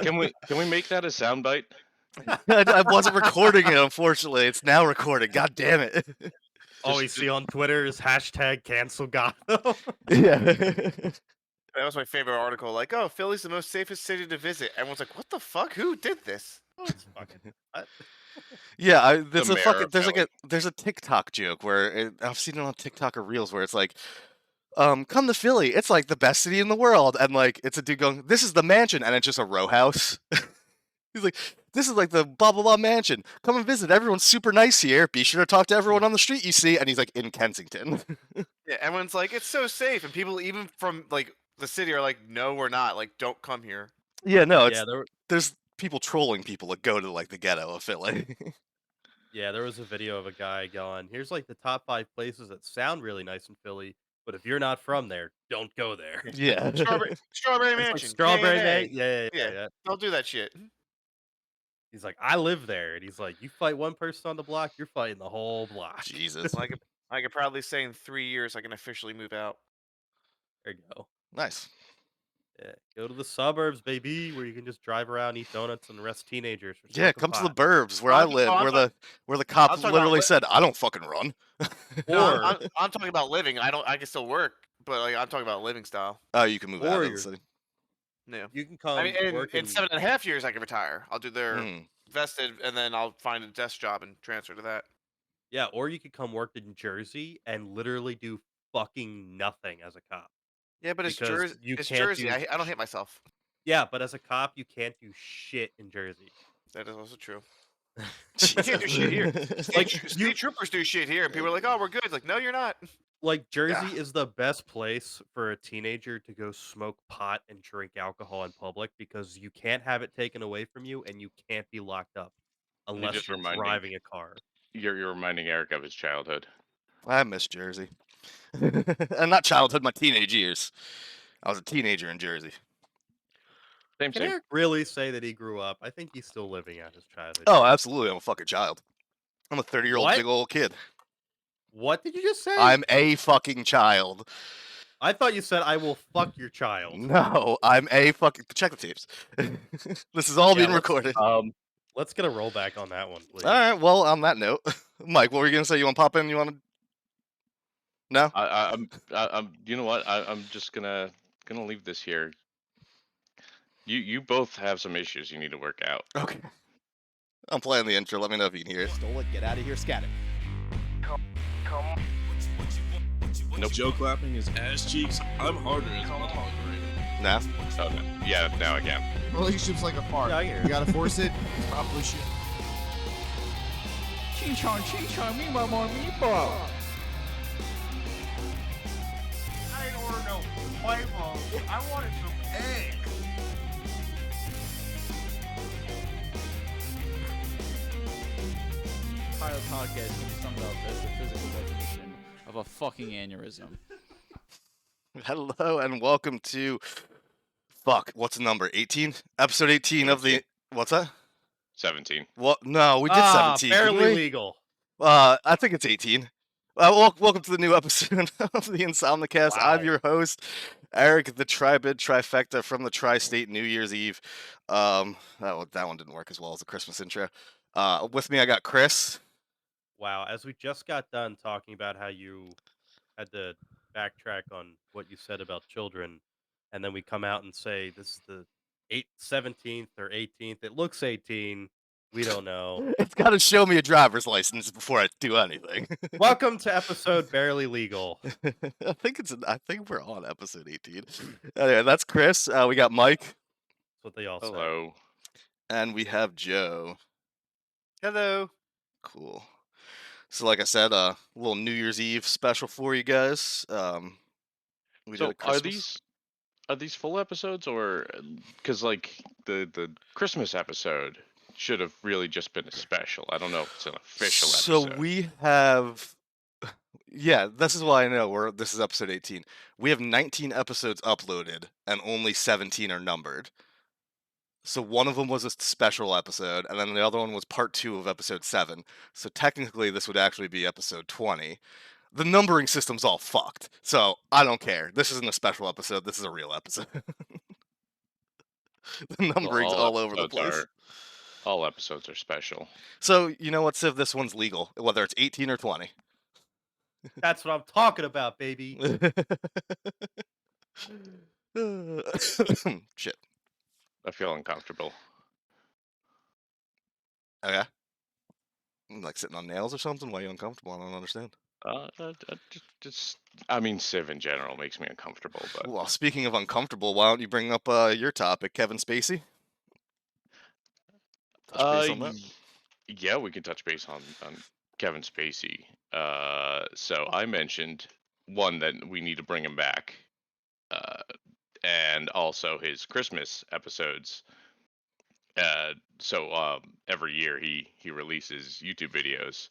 Can we make that a soundbite? I wasn't recording it, unfortunately. It's now recorded. God damn it. All we Just see on Twitter is hashtag cancel Gotham. Yeah. That was my favorite article. Like, oh, Philly's the most safest city to visit. Everyone's like, what the fuck? Who did this? Oh, it's fucking. Yeah, the there's a mayor fucking of there's Philly. there's a TikTok joke where I've seen it on TikTok or Reels where it's like, come to Philly, it's like the best city in the world, and like it's a dude going, this is the mansion, and it's just a row house. He's like, this is like the blah blah blah mansion. Come and visit. Everyone's super nice here. Be sure to talk to everyone on the street you see, and he's like in Kensington. Yeah, everyone's like, it's so safe, and people even from like the city are like, no, we're not. Like, don't come here. Yeah, no, Yeah, there's people trolling people that go to like the ghetto of Philly. there was a video of a guy going, "Here's like the top 5 places that sound really nice in Philly, but if you're not from there, don't go there." Yeah. Strawberry It's like Mansion, Strawberry K&A. Man. Yeah. Yeah, don't do that shit. He's like, I live there, and he's like, you fight one person on the block, you're fighting the whole block. Jesus. Well, I could proudly say in 3 years I can officially move out. There you go. Nice. Yeah, go to the suburbs, baby, where you can just drive around, eat donuts, and arrest teenagers. For Yeah, smoking come to the pot. burbs where I live, where the cop talking about literally said, "I don't fucking run." No, Or I'm talking about living. I can still work, but like I'm talking about living style. Oh, you can move out of the you're- city. Yeah. you can I mean, come work in 7.5 years I can retire. I'll do their Hmm. vested, and then I'll find a desk job and transfer to that. yeah, or you could come work in Jersey and literally do fucking nothing as a cop. Yeah, but it's Because Jersey. you It's can't Jersey. do I don't hate myself. Yeah, but as a cop, you can't do shit in Jersey. That is also true. You Jesus. can't do shit here. Like, State troopers do shit here, and people are like, "Oh, we're good." Like, no, you're not. Like, Jersey is the best place for a teenager to go smoke pot and drink alcohol in public because you can't have it taken away from you and you can't be locked up You unless just you're reminding driving a car. you're reminding Eric of his childhood. I miss Jersey. And not childhood, my teenage years. I was a teenager in Jersey. Same Can thing. Eric really say that he grew up? I think he's still living out his childhood. Oh, absolutely. I'm a fucking child. I'm a 30-year-old What? big old kid. What did you just say? I'm a fucking child. I thought you said I will fuck your child. No, I'm a fucking. Check the tapes. This is all Yeah, being let's- recorded. Let's get a rollback on that one, please. All right. Well, on that note, Mike, what were you gonna say? You want to pop in? You want to? No. I'm you know what? I'm just gonna leave this here. You both have some issues you need to work out. Okay. I'm playing the intro. Let me know if you can hear it. Stole it. Get out of here, scat it. Nope. Joe clapping his ass cheeks. I'm harder as a motherfucker. No. Oh, no. Yeah, now I can. Relationship's like a fart. Yeah, I hear You gotta force it. It's probably shit. Ching-chong, me mama, meatball. I ain't order no white rolls. I wanted some eggs. Entire podcast can be summed up as the physical definition of a fucking aneurysm. Hello and welcome to. Fuck. What's the number? 18. Episode 18 of the. What's that? 17. What? No, we did 17. didn't Barely we? legal. I think it's 18. Welcome to the new episode of the Insomnicast. Wow. I'm your host, Eric, the Tribid Trifecta from the Tri-State New Year's Eve. That one didn't work as well as the Christmas intro. With me, I got Chris. Wow, as we just got done talking about how you had to backtrack on what you said about children, and then we come out and say this is the 17th or 18th. It looks 18. We don't know. It's got to show me a driver's license before I do anything. Welcome to episode Barely Legal. I think we're on episode 18. Anyway, that's Chris. We got Mike, That's what they all say. Hello. and we have Joe. Hello. Cool. So, like I said, a little New Year's Eve special for you guys. We did So a Christmas. are these full episodes, or because like the Christmas episode should have really just been a special? I don't know if it's an official So episode. we have, yeah, this is why I know this is episode 18. We have 19 episodes uploaded, and only 17 are numbered. So one of them was a special episode, and then the other one was part 2 of episode 7. So technically, this would actually be episode 20. The numbering system's all fucked, so I don't care. This isn't a special episode. This is a real episode. The Well, numbering's all over the place. all episodes are special. So you know what, Civ? This one's legal, whether it's 18 or 20. That's what I'm talking about, baby. Shit. I feel uncomfortable. Okay. Like sitting on nails or something? Why are you uncomfortable? I don't understand. I mean, Civ in general makes me uncomfortable, but Well, speaking of uncomfortable, why don't you bring up your topic, Kevin Spacey? Touch base on that. yeah, we can touch base on Kevin Spacey. So I mentioned one that we need to bring him back, and also his Christmas episodes. So every year he releases YouTube videos,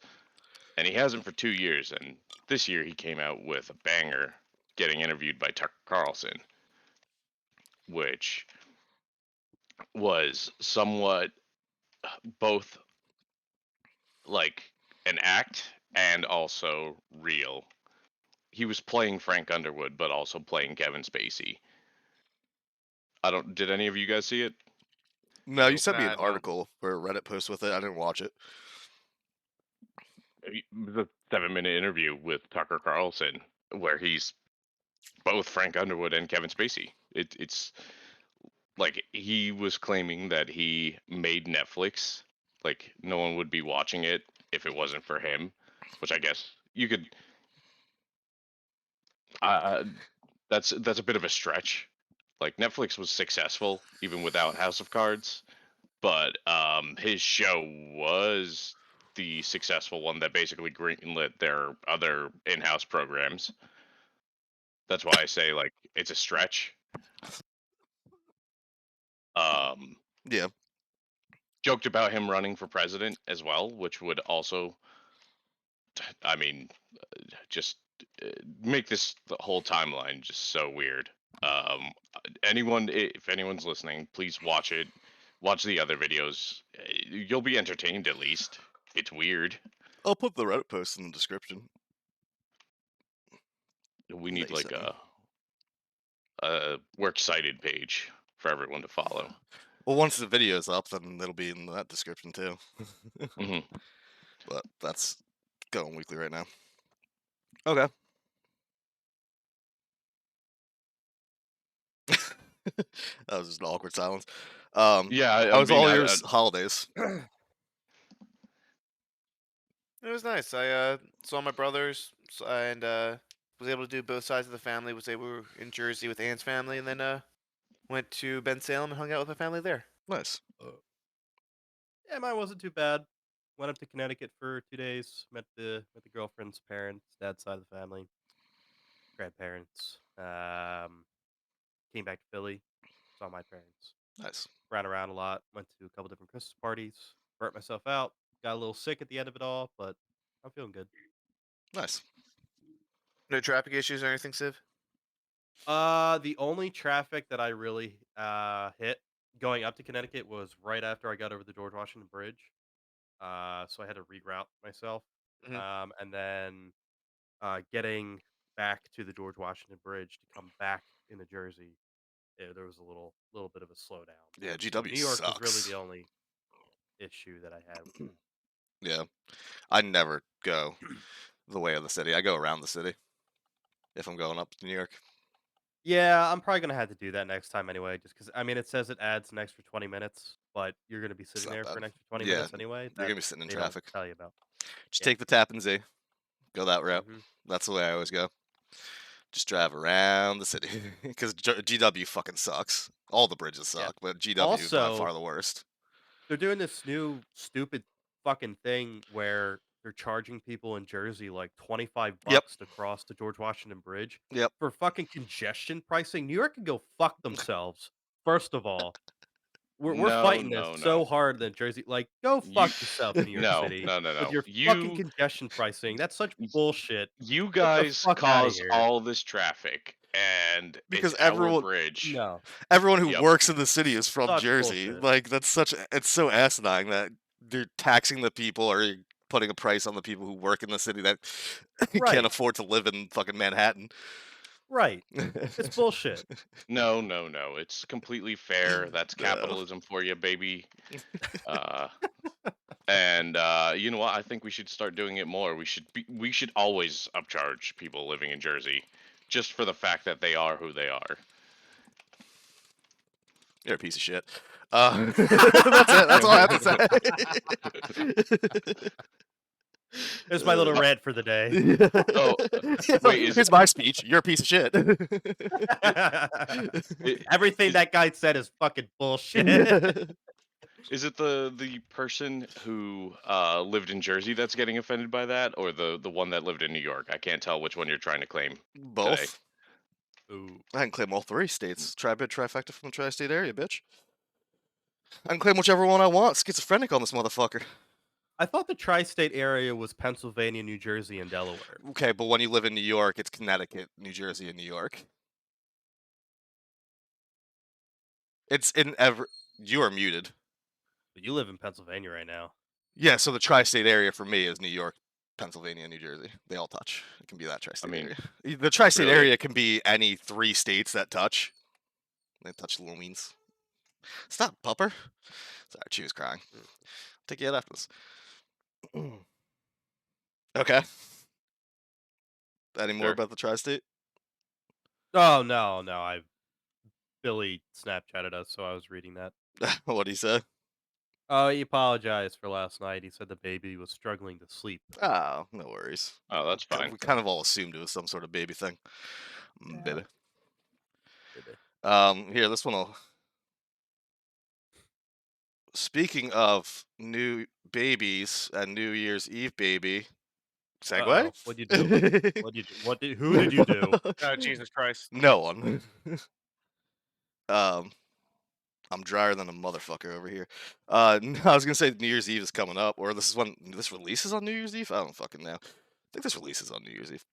and he hasn't for 2 years. And this year he came out with a banger, getting interviewed by Tucker Carlson, which was somewhat both like an act and also real. He was playing Frank Underwood, but also playing Kevin Spacey. I don't. Did any of you guys see it? No, you Nope. sent me Nah, an no. article or a Reddit post with it. I didn't watch it. The 7-minute interview with Tucker Carlson, where he's both Frank Underwood and Kevin Spacey. It's like he was claiming that he made Netflix. Like no one would be watching it if it wasn't for him, which I guess you could. That's a bit of a stretch. Like Netflix was successful even without House of Cards, but his show was the successful one that basically greenlit their other in-house programs. That's why I say like it's a stretch. Yeah. Joked about him running for president as well, which would also, I mean, just make this the whole timeline just so weird. If anyone's listening, please watch it. Watch the other videos. You'll be entertained at least. It's weird. I'll put the Reddit post in the description. We need That you like sent me. a works cited page for everyone to follow. Well, once the video's up, then it'll be in that description too. hmm But that's going weekly right now. Okay. That was just an awkward silence. Yeah, how was all your I- holidays? It was nice. I saw my brothers and was able to do both sides of the family. We were in Jersey with Ann's family, and then went to Bensalem and hung out with my family there. Nice. Yeah, mine wasn't too bad. Went up to Connecticut for 2 days. Met the girlfriend's parents, dad's side of the family, grandparents. Came back to Philly, saw my parents. Nice. Ran around a lot. Went to a couple different Christmas parties. Burnt myself out. Got a little sick at the end of it all, but I'm feeling good. Nice. No traffic issues or anything, Civ? The only traffic that I really hit going up to Connecticut was right after I got over the George Washington Bridge. So I had to reroute myself. Mhm. And then getting back to the George Washington Bridge to come back into Jersey, there was a little bit of a slowdown. Yeah, So GW New York was really sucks. the only issue that I had with it. Yeah. I never go the way of the city. I go around the city if I'm going up to New York. Yeah, I'm probably gonna have to do that next time anyway, just because I mean it says it adds an extra 20 minutes, but you're gonna be It's sitting not there for bad. an extra 20 Yeah, minutes anyway. you're That gonna be sitting in they don't traffic. tell you about. Just Yeah. take the Tappan Z. Go that route. Mhm. That's the way I always go. Just drive around the city because GW fucking sucks. All the bridges Yeah. suck, but GW is by Also, far the worst. they're doing this new stupid fucking thing where they're charging people in Jersey like 25 Yep. bucks to cross the George Washington Bridge Yep. for fucking congestion pricing. New York can go fuck themselves. First of all, we're No, fighting this no, so no. hard in Jersey. Like, go You, fuck yourself, New York no, City, no, no, with no. your fucking congestion pricing. That's such bullshit. You Get the guys fuck out of cause here. all this traffic, and Because it's our everyone- bridge. No, Everyone who Yep. works in the city is from Such Jersey. bullshit. Like it's so asinine that they're taxing the people or putting a price on the people who work in the city that Right. can't afford to live in fucking Manhattan. Right. It's bullshit. No, no, no. It's completely fair. That's No. capitalism for you, baby. Uh, and you know what? I think we should start doing it more. We should always upcharge people living in Jersey, just for the fact that they are who they are. You're a piece of shit. That's it. That's all I have to say. There's my little rant for the day. Oh, wait, is here's my speech. You're a piece of shit. Everything that guy said is fucking bullshit. Is it the person who lived in Jersey that's getting offended by that, or the one that lived in New York? I can't tell which one you're trying to claim. Both. Ooh. I can claim all three states. Tri-bit trifecta from the tri-state area, bitch. I can claim whichever one I want. Schizophrenic on this motherfucker. I thought the tri-state area was Pennsylvania, New Jersey, and Delaware. Okay, but when you live in New York, it's Connecticut, New Jersey, and New York. It's in every. You are muted. But you live in Pennsylvania right now. Yeah, so the tri-state area for me is New York, Pennsylvania, and New Jersey. They all touch. It can be that tri-state area. The tri-state really? area can be any 3 states that touch. They touch little means. Stop, pupper. Sorry, she was crying. Take you out after this. Okay. Any more Sure. about the tri-state? Oh no, Billy Snapchatted us, so I was reading that. What do you say? Oh, he apologized for last night. He said the baby was struggling to sleep. Oh, no worries. Oh, that's fine. We kind of all assumed it was some sort of baby thing. Baby. Baby. Here, this one will. Speaking of new babies and New Year's Eve baby, segue. Uh-oh. What'd you do? Who did you do? Oh, Jesus Christ. No one. I'm drier than a motherfucker over here. No, I was gonna say New Year's Eve is coming up, or this is when this releases on New Year's Eve. I don't fucking know. I think this releases on New Year's Eve.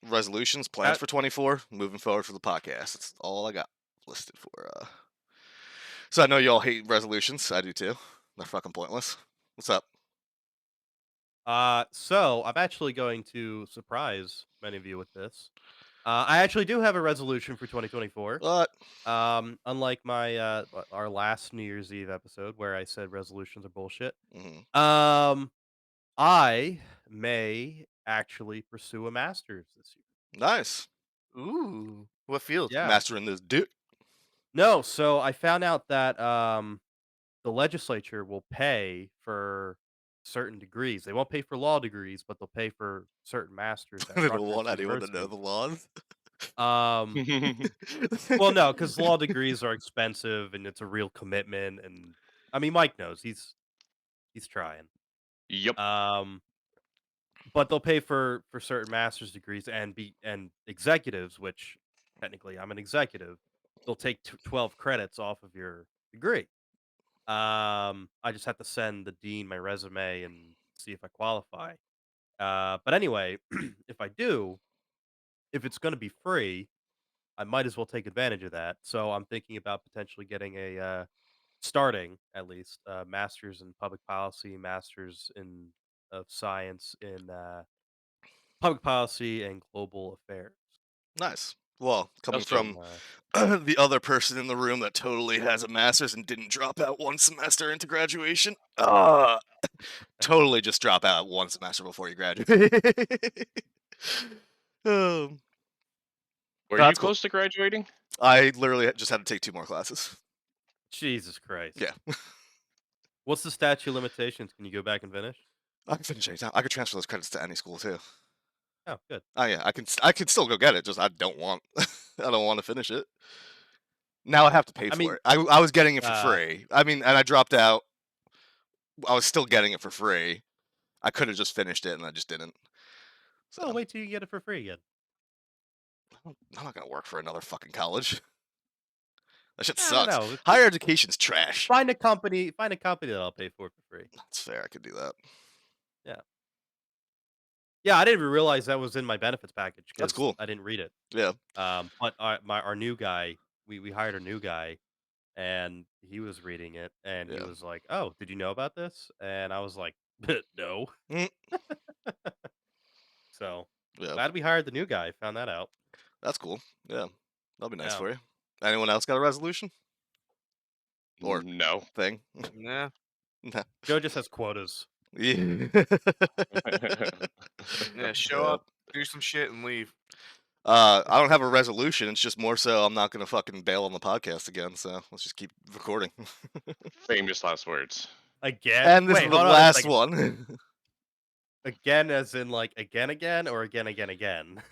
Resolutions, plans for 24, moving forward for the podcast. That's all I got listed for. So I know y'all hate resolutions. I do too. They're fucking pointless. What's up? So I'm actually going to surprise many of you with this. I actually do have a resolution for 2024. What? Unlike my our last New Year's Eve episode where I said resolutions are bullshit. Mm-hmm. I may actually pursue a master's this year. Nice. Ooh. What field? Yeah. Mastering this dick. No, so I found out that the legislature will pay for certain degrees. They won't pay for law degrees, but they'll pay for certain masters at I don't Rutgers want anyone to University. know the laws. Well, no, because law degrees are expensive and it's a real commitment. And I mean, Mike knows he's trying. Yep. But they'll pay for certain master's degrees and executives, which technically I'm an executive. They'll take 12 credits off of your degree. I just have to send the dean my resume and see if I qualify. But anyway, if I do, if it's going to be free, I might as well take advantage of that. So I'm thinking about potentially getting a starting at least master's in public policy, master's in of science in public policy and global affairs. Nice. Well, coming That's from the other person in the room that totally has a master's and didn't drop out one semester into graduation. Totally just drop out one semester before you graduate. Were you That's cool. close to graduating? I literally just had to take 2 more classes. Jesus Christ. Yeah. What's the statute of limitations? Can you go back and finish? I can finish anytime. I could transfer those credits to any school too. Oh, good. Oh yeah, I can still go get it. Just I don't want I don't want to finish it. Now I have to pay I for mean, it. I was getting it for uh, free. I mean, and I dropped out. I was still getting it for free. I could have just finished it, and I just didn't. So Oh, wait till you get it for free again. I'm not gonna work for another fucking college. That shit I don't sucks. know. Higher education's trash. Find a company that'll pay for it for free. That's fair. I could do that. Yeah, I didn't even realize that was in my benefits package. That's 'Cause cool. I didn't read it. Yeah. But our new guy, we hired a new guy, and he was reading it, and he Yeah. was like, "Oh, did you know about this?" And I was like, "No." Mm. So Yeah, Glad we hired the new guy. Found that out. that's cool. Yeah, that'll be nice Yeah. for you. Anyone else got a resolution or No. thing? Yeah. No. Joe just has quotas. Yeah. Yeah. Show Yeah. up, do some shit, and leave. I don't have a resolution. It's just more so I'm not gonna fucking bail on the podcast again. So let's just keep recording. Famous last words. Again? And this Wait, is the hold on a last second. one. Again, as in like again, or again?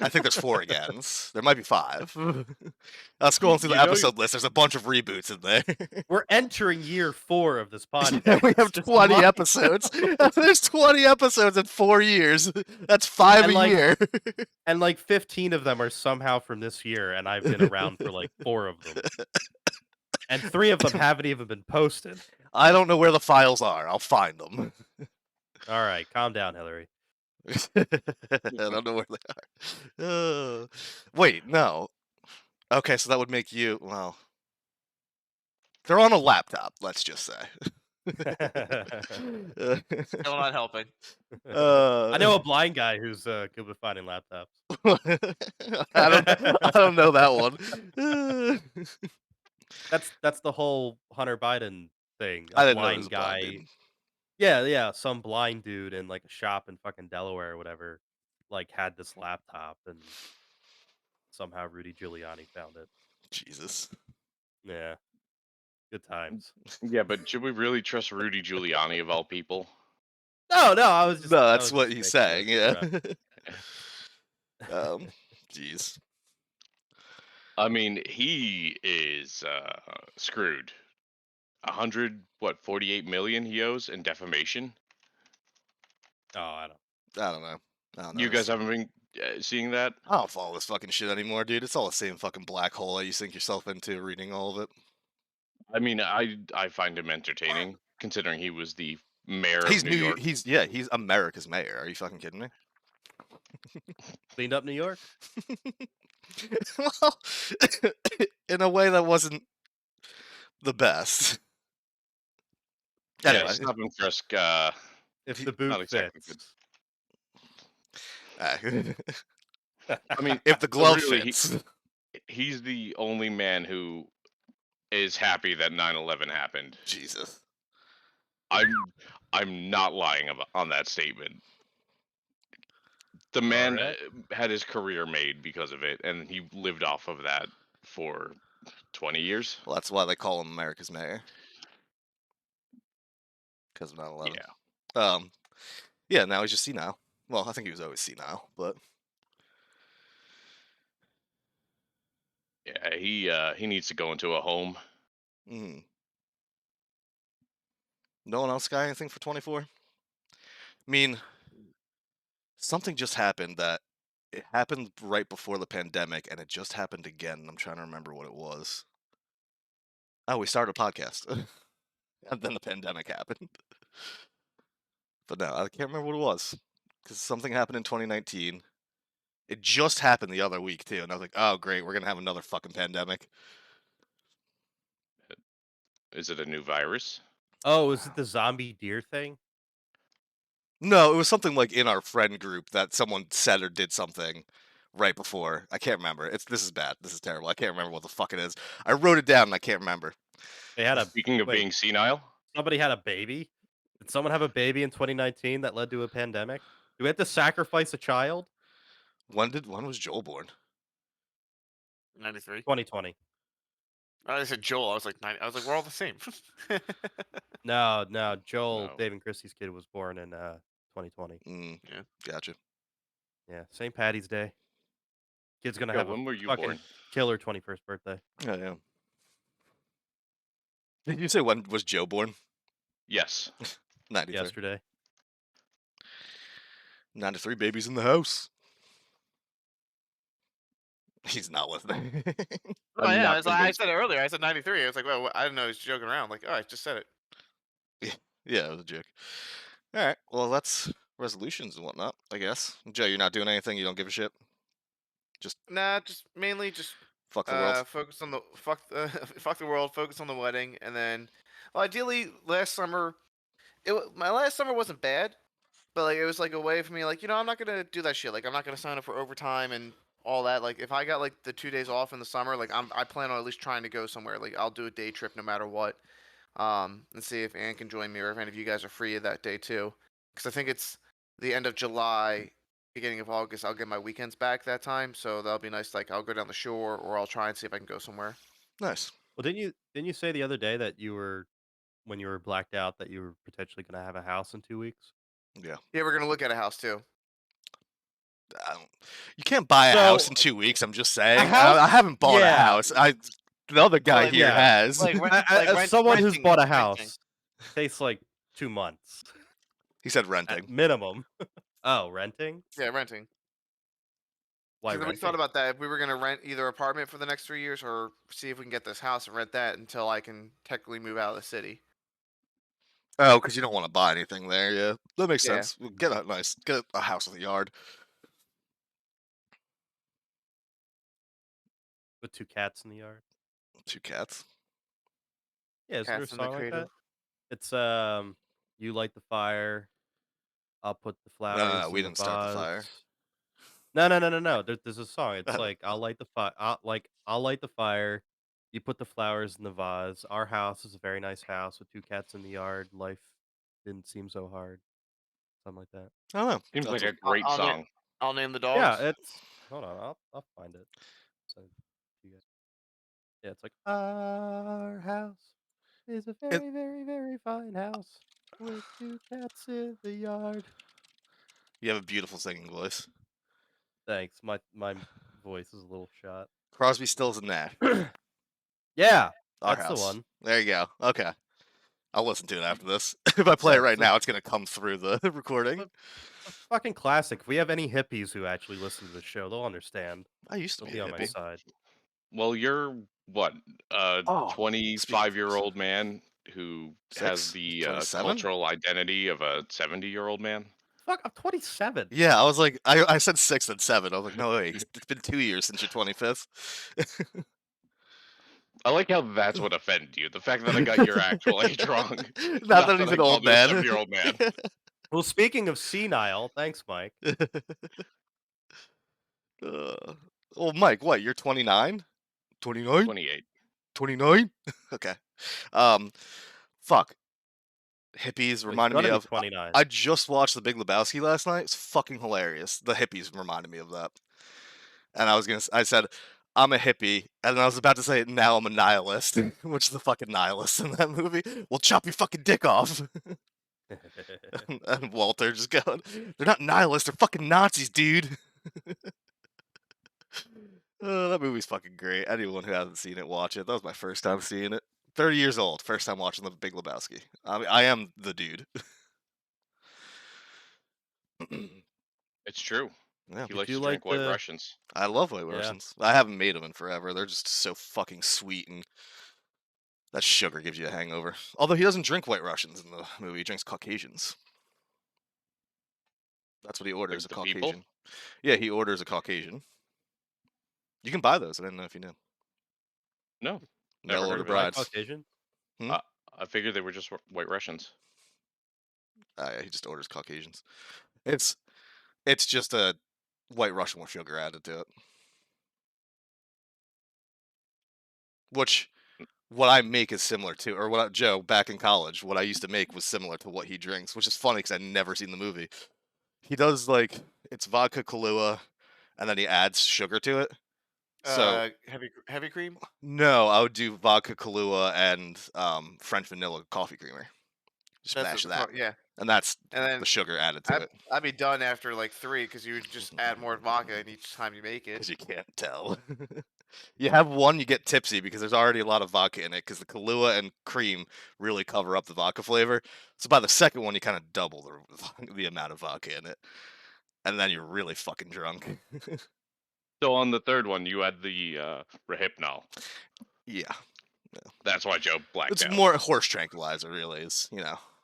I think there's 4 agains. There might be 5. Scrolling through the You know episode list, there's a bunch of reboots in there. We're entering year 4 of this podcast. Yeah, we have Just 20 mind- episodes. There's 20 episodes in 4 years. That's 5 And, a like, year. And like 15 of them are somehow from this year, and I've been around for like 4 of them. And 3 of them haven't even been posted. I don't know where the files are. I'll find them. All right, calm down, Hillary. I don't know where they are. Wait, no. Okay, so that would make you, well, they're on a laptop, let's just say. Still not helping. I know a blind guy who's good with finding laptops. I don't know that one. That's the whole Hunter Biden thing. I A didn't know it blind was a guy. blind dude. Yeah, some blind dude in like a shop in fucking Delaware or whatever, like had this laptop, and somehow Rudy Giuliani found it. Jesus. Yeah, good times. Yeah, but should we really trust Rudy Giuliani of all people? No, I was just. No, I that's was what just he's making saying, a- yeah. Jeez. I mean, he is screwed. 48 million he owes in defamation. Oh, I don't know. I don't know. You guys haven't been seeing that? I don't follow this fucking shit anymore, dude. It's all the same fucking black hole that you sink yourself into reading all of it. I mean, I find him entertaining, considering he was the mayor He's of New York. He's America's mayor. Are you fucking kidding me? cleaned up New York. Well, in a way that wasn't the best. Anyway, Yeah, stop and frisk. If the boot not exactly fits. I mean, if the glove really, fits. he's the only man who is happy that 9/11 happened. Jesus. I'm not lying on that statement. The man Alright. had his career made because of it, and he lived off of that for 20 years. Well, that's why they call him America's mayor. Because of 9/11. Yeah. Yeah, now he's just senile. Well, I think he was always senile, but Yeah, he needs to go into a home. mm. No one else got anything for 24? I mean, something just happened that it happened right before the pandemic, and it just happened again. I'm trying to remember what it was. Oh, we started a podcast, and then the pandemic happened. But no, I can't remember what it was because something happened in 2019. It just happened the other week too, and I was like, "Oh, great, we're gonna have another fucking pandemic." Is it a new virus? Oh, is it the zombie deer thing? No, it was something like in our friend group that someone said or did something right before. I can't remember. This is bad. This is terrible. I can't remember what the fuck it is. I wrote it down and I can't remember. They had a Speaking of wait, being senile, somebody had a baby. Did someone have a baby in 2019 that led to a pandemic? Do we have to sacrifice a child? When was Joel born? 93. 2020. I said Joel. I was like 90. I was like, we're all the same. No, Joel, No. Dave and Christie's kid was born in 2020. Yeah. Gotcha. Yeah, St. Patty's Day. Kid's gonna Yo, have when a were you fucking born? killer 21st birthday. Oh yeah. Did you say when was Joe born? Yes. 93. Yesterday. 93 babies in the house. He's not listening. Oh I'm yeah, not I convinced. said it earlier. I said 93. I was like, well, I didn't know he was joking around. Like, oh, I just said it. Yeah, it was a joke. All right. Well, that's resolutions and whatnot, I guess. Joe, you're not doing anything. You don't give a shit. Nah, just mainly just Fuck the world. focus on the fuck the world. Focus on the wedding, and then, well, ideally, last summer, my last summer wasn't bad, But like it was like a way for me, like, I'm not gonna do that shit. Like I'm not gonna sign up for overtime and all that. Like if I got like the 2 days off in the summer, like I plan on at least trying to go somewhere. Like I'll do a day trip no matter what. And see if Ann can join me or if any of you guys are free that day too. Because I think it's the end of July, beginning of August. I'll get my weekends back that time, so that'll be nice. Like I'll go down the shore or I'll try and see if I can go somewhere. Nice. Well, didn't you say the other day that when you were blacked out that you were potentially gonna have a house in 2 weeks? Yeah. Yeah, we're gonna look at a house too. You can't buy a house So in 2 weeks. I'm just saying. house? I haven't bought a Yeah. house. The other guy Like, here yeah. has. Like, As someone who's bought a renting. house, takes like 2 months He said at renting. minimum. Oh, renting? Yeah, renting. Why Because we renting? thought about that. If we were gonna rent either apartment for the next 3 years or see if we can get this house and rent that until I can technically move out of the city. Oh, because you don't want to buy anything there. Yeah, that makes Yeah. sense. Get a house with a yard. With 2 cats in the yard? 2 cats. Yeah, isn't there a Cats in the song like cradle. that? It's, you light the fire, I'll put the flowers we in the didn't start the fire. vase. No. There's a song. It's like, I'll light the fire, you put the flowers in the vase. Our house is a very nice house with 2 cats in the yard. Life didn't seem so hard. Something like that. I don't know. Seems like That's a great I'll song. I'll name the Yeah, dogs. it's hold on, I'll find it. Send it to you guys. Yeah, it's like, our house is a It- very, very, very fine house with 2 cats in the yard. You have a beautiful singing voice. Thanks. My voice is a little shot. Crosby, Stills, and Nash. Yeah, Our that's house. the one. There you go. Okay. I'll listen to it after this. If I play it right now, it's gonna come through the recording. A fucking classic. If we have any hippies who actually listen to the show, they'll understand. I used to They'll be be a on my hippie. side. Well, you're what? Oh, 25-year-old man who has 6? the 27? cultural identity of a 70-year-old man. Fuck, I'm 27. Yeah, I was like, I said 6 and 7. I was like, no way, it's been 2 years since your 25th. I like how that's what offended you. The fact that I got your actual age wrong. Not that he's I an old called you a man. 70-year-old man. Well, speaking of senile, thanks, Mike. Well, Mike, what? You're 29? 29? 28. 29? Okay. Fuck. Hippies He's reminded gonna me be of. 29. I just watched The Big Lebowski last night. It's fucking hilarious. The hippies reminded me of that. And I said, I'm a hippie, and I was about to say, now I'm a nihilist, which is the fucking nihilist in that movie. Well, chop your fucking dick off. And Walter just going, they're not nihilists, they're fucking Nazis, dude. That movie's fucking great. Anyone who hasn't seen it, watch it. That was my first time seeing it. 30 years old, first time watching The Big Lebowski. I mean, I am the dude. It's true. Yeah. He likes you to like drink White the- Russians. I love White Yeah. Russians. I haven't made them in forever. They're just so fucking sweet, and that sugar gives you a hangover. Although he doesn't drink White Russians in the movie, he drinks Caucasians. That's what he orders, Like a the people? Caucasian. Yeah, he orders a Caucasian. You can buy those. I didn't know if you knew. No. Mail Never order heard of it. Like brides. Caucasian? I figured they were just White Russians. Yeah, he just orders Caucasians. It's just a White Russian with sugar added to it. Which, what I make is similar to, or what Joe back in college, what I used to make was similar to what he drinks, which is funny because I'd never seen the movie. He does like it's vodka Kahlua, and then he adds sugar to it. So Heavy cream. no, I would do vodka Kahlua and French vanilla coffee creamer. Just That's mash what- that, Yeah, and that's and then the sugar added to it. I'd be done after like 3 because you would just add more vodka in each time you make it. Because you can't tell. You have one, you get tipsy because there's already a lot of vodka in it because the Kahlua and cream really cover up the vodka flavor. So by the second one, you kind of double the amount of vodka in it. And then you're really fucking drunk. So on the third one, you had the Rohypnol. Yeah. That's why Joe blacked It's out. more horse tranquilizer, really.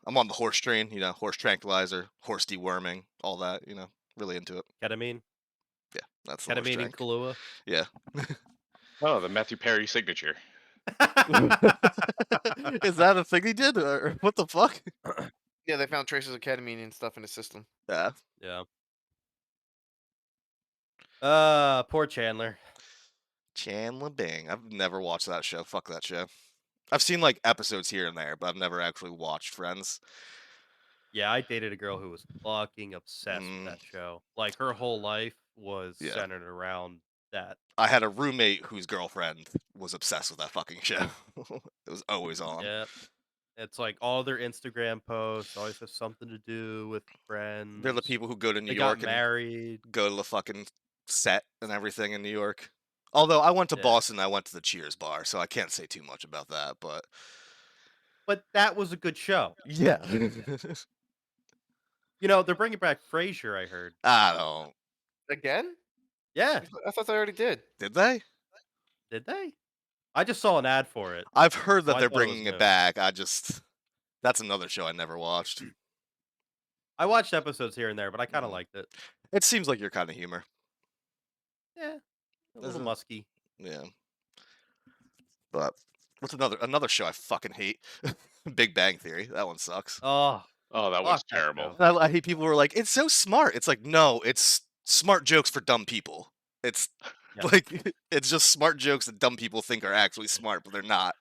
I'm on the horse train, horse tranquilizer, horse deworming, all that, really into it. Ketamine? Yeah, that's the horse Ketamine and trank. Kahlua? Yeah. Oh, the Matthew Perry signature. Is that a thing he did? Or what the fuck? Yeah, they found traces of ketamine and stuff in his system. Yeah. Yeah. Poor Chandler. Chandler Bing. I've never watched that show. Fuck that show. I've seen like episodes here and there, but I've never actually watched Friends. Yeah, I dated a girl who was fucking obsessed with Mm, that show. Like her whole life was yeah. centered around that. I had a roommate whose girlfriend was obsessed with that fucking show. It was always on. Yeah. It's like all their Instagram posts always have something to do with Friends. They're the people who go to New They York got and married. go to the fucking set and everything in New York. Although I went to Yeah. Boston, I went to the Cheers bar, so I can't say too much about that. But But that was a good show. yeah, You know, they're bringing back Frasier, I heard. I don't. Again? Yeah. I thought they already did. Did they? Did they? I just saw an ad for it. I've heard So that I they're thought it was bringing it new. back. That's another show I never watched. I watched episodes here and there, but I kind of Mhm. liked it. It seems like your kind of humor. Yeah. A little Isn't- musky. Yeah. But what's another show I fucking hate? Big Bang Theory. That one sucks. Oh, Oh, that was fuck that terrible. show. And I hate people who are like, it's so smart. It's like, no, it's smart jokes for dumb people. It's Yeah. like it's just smart jokes that dumb people think are actually smart, but they're not.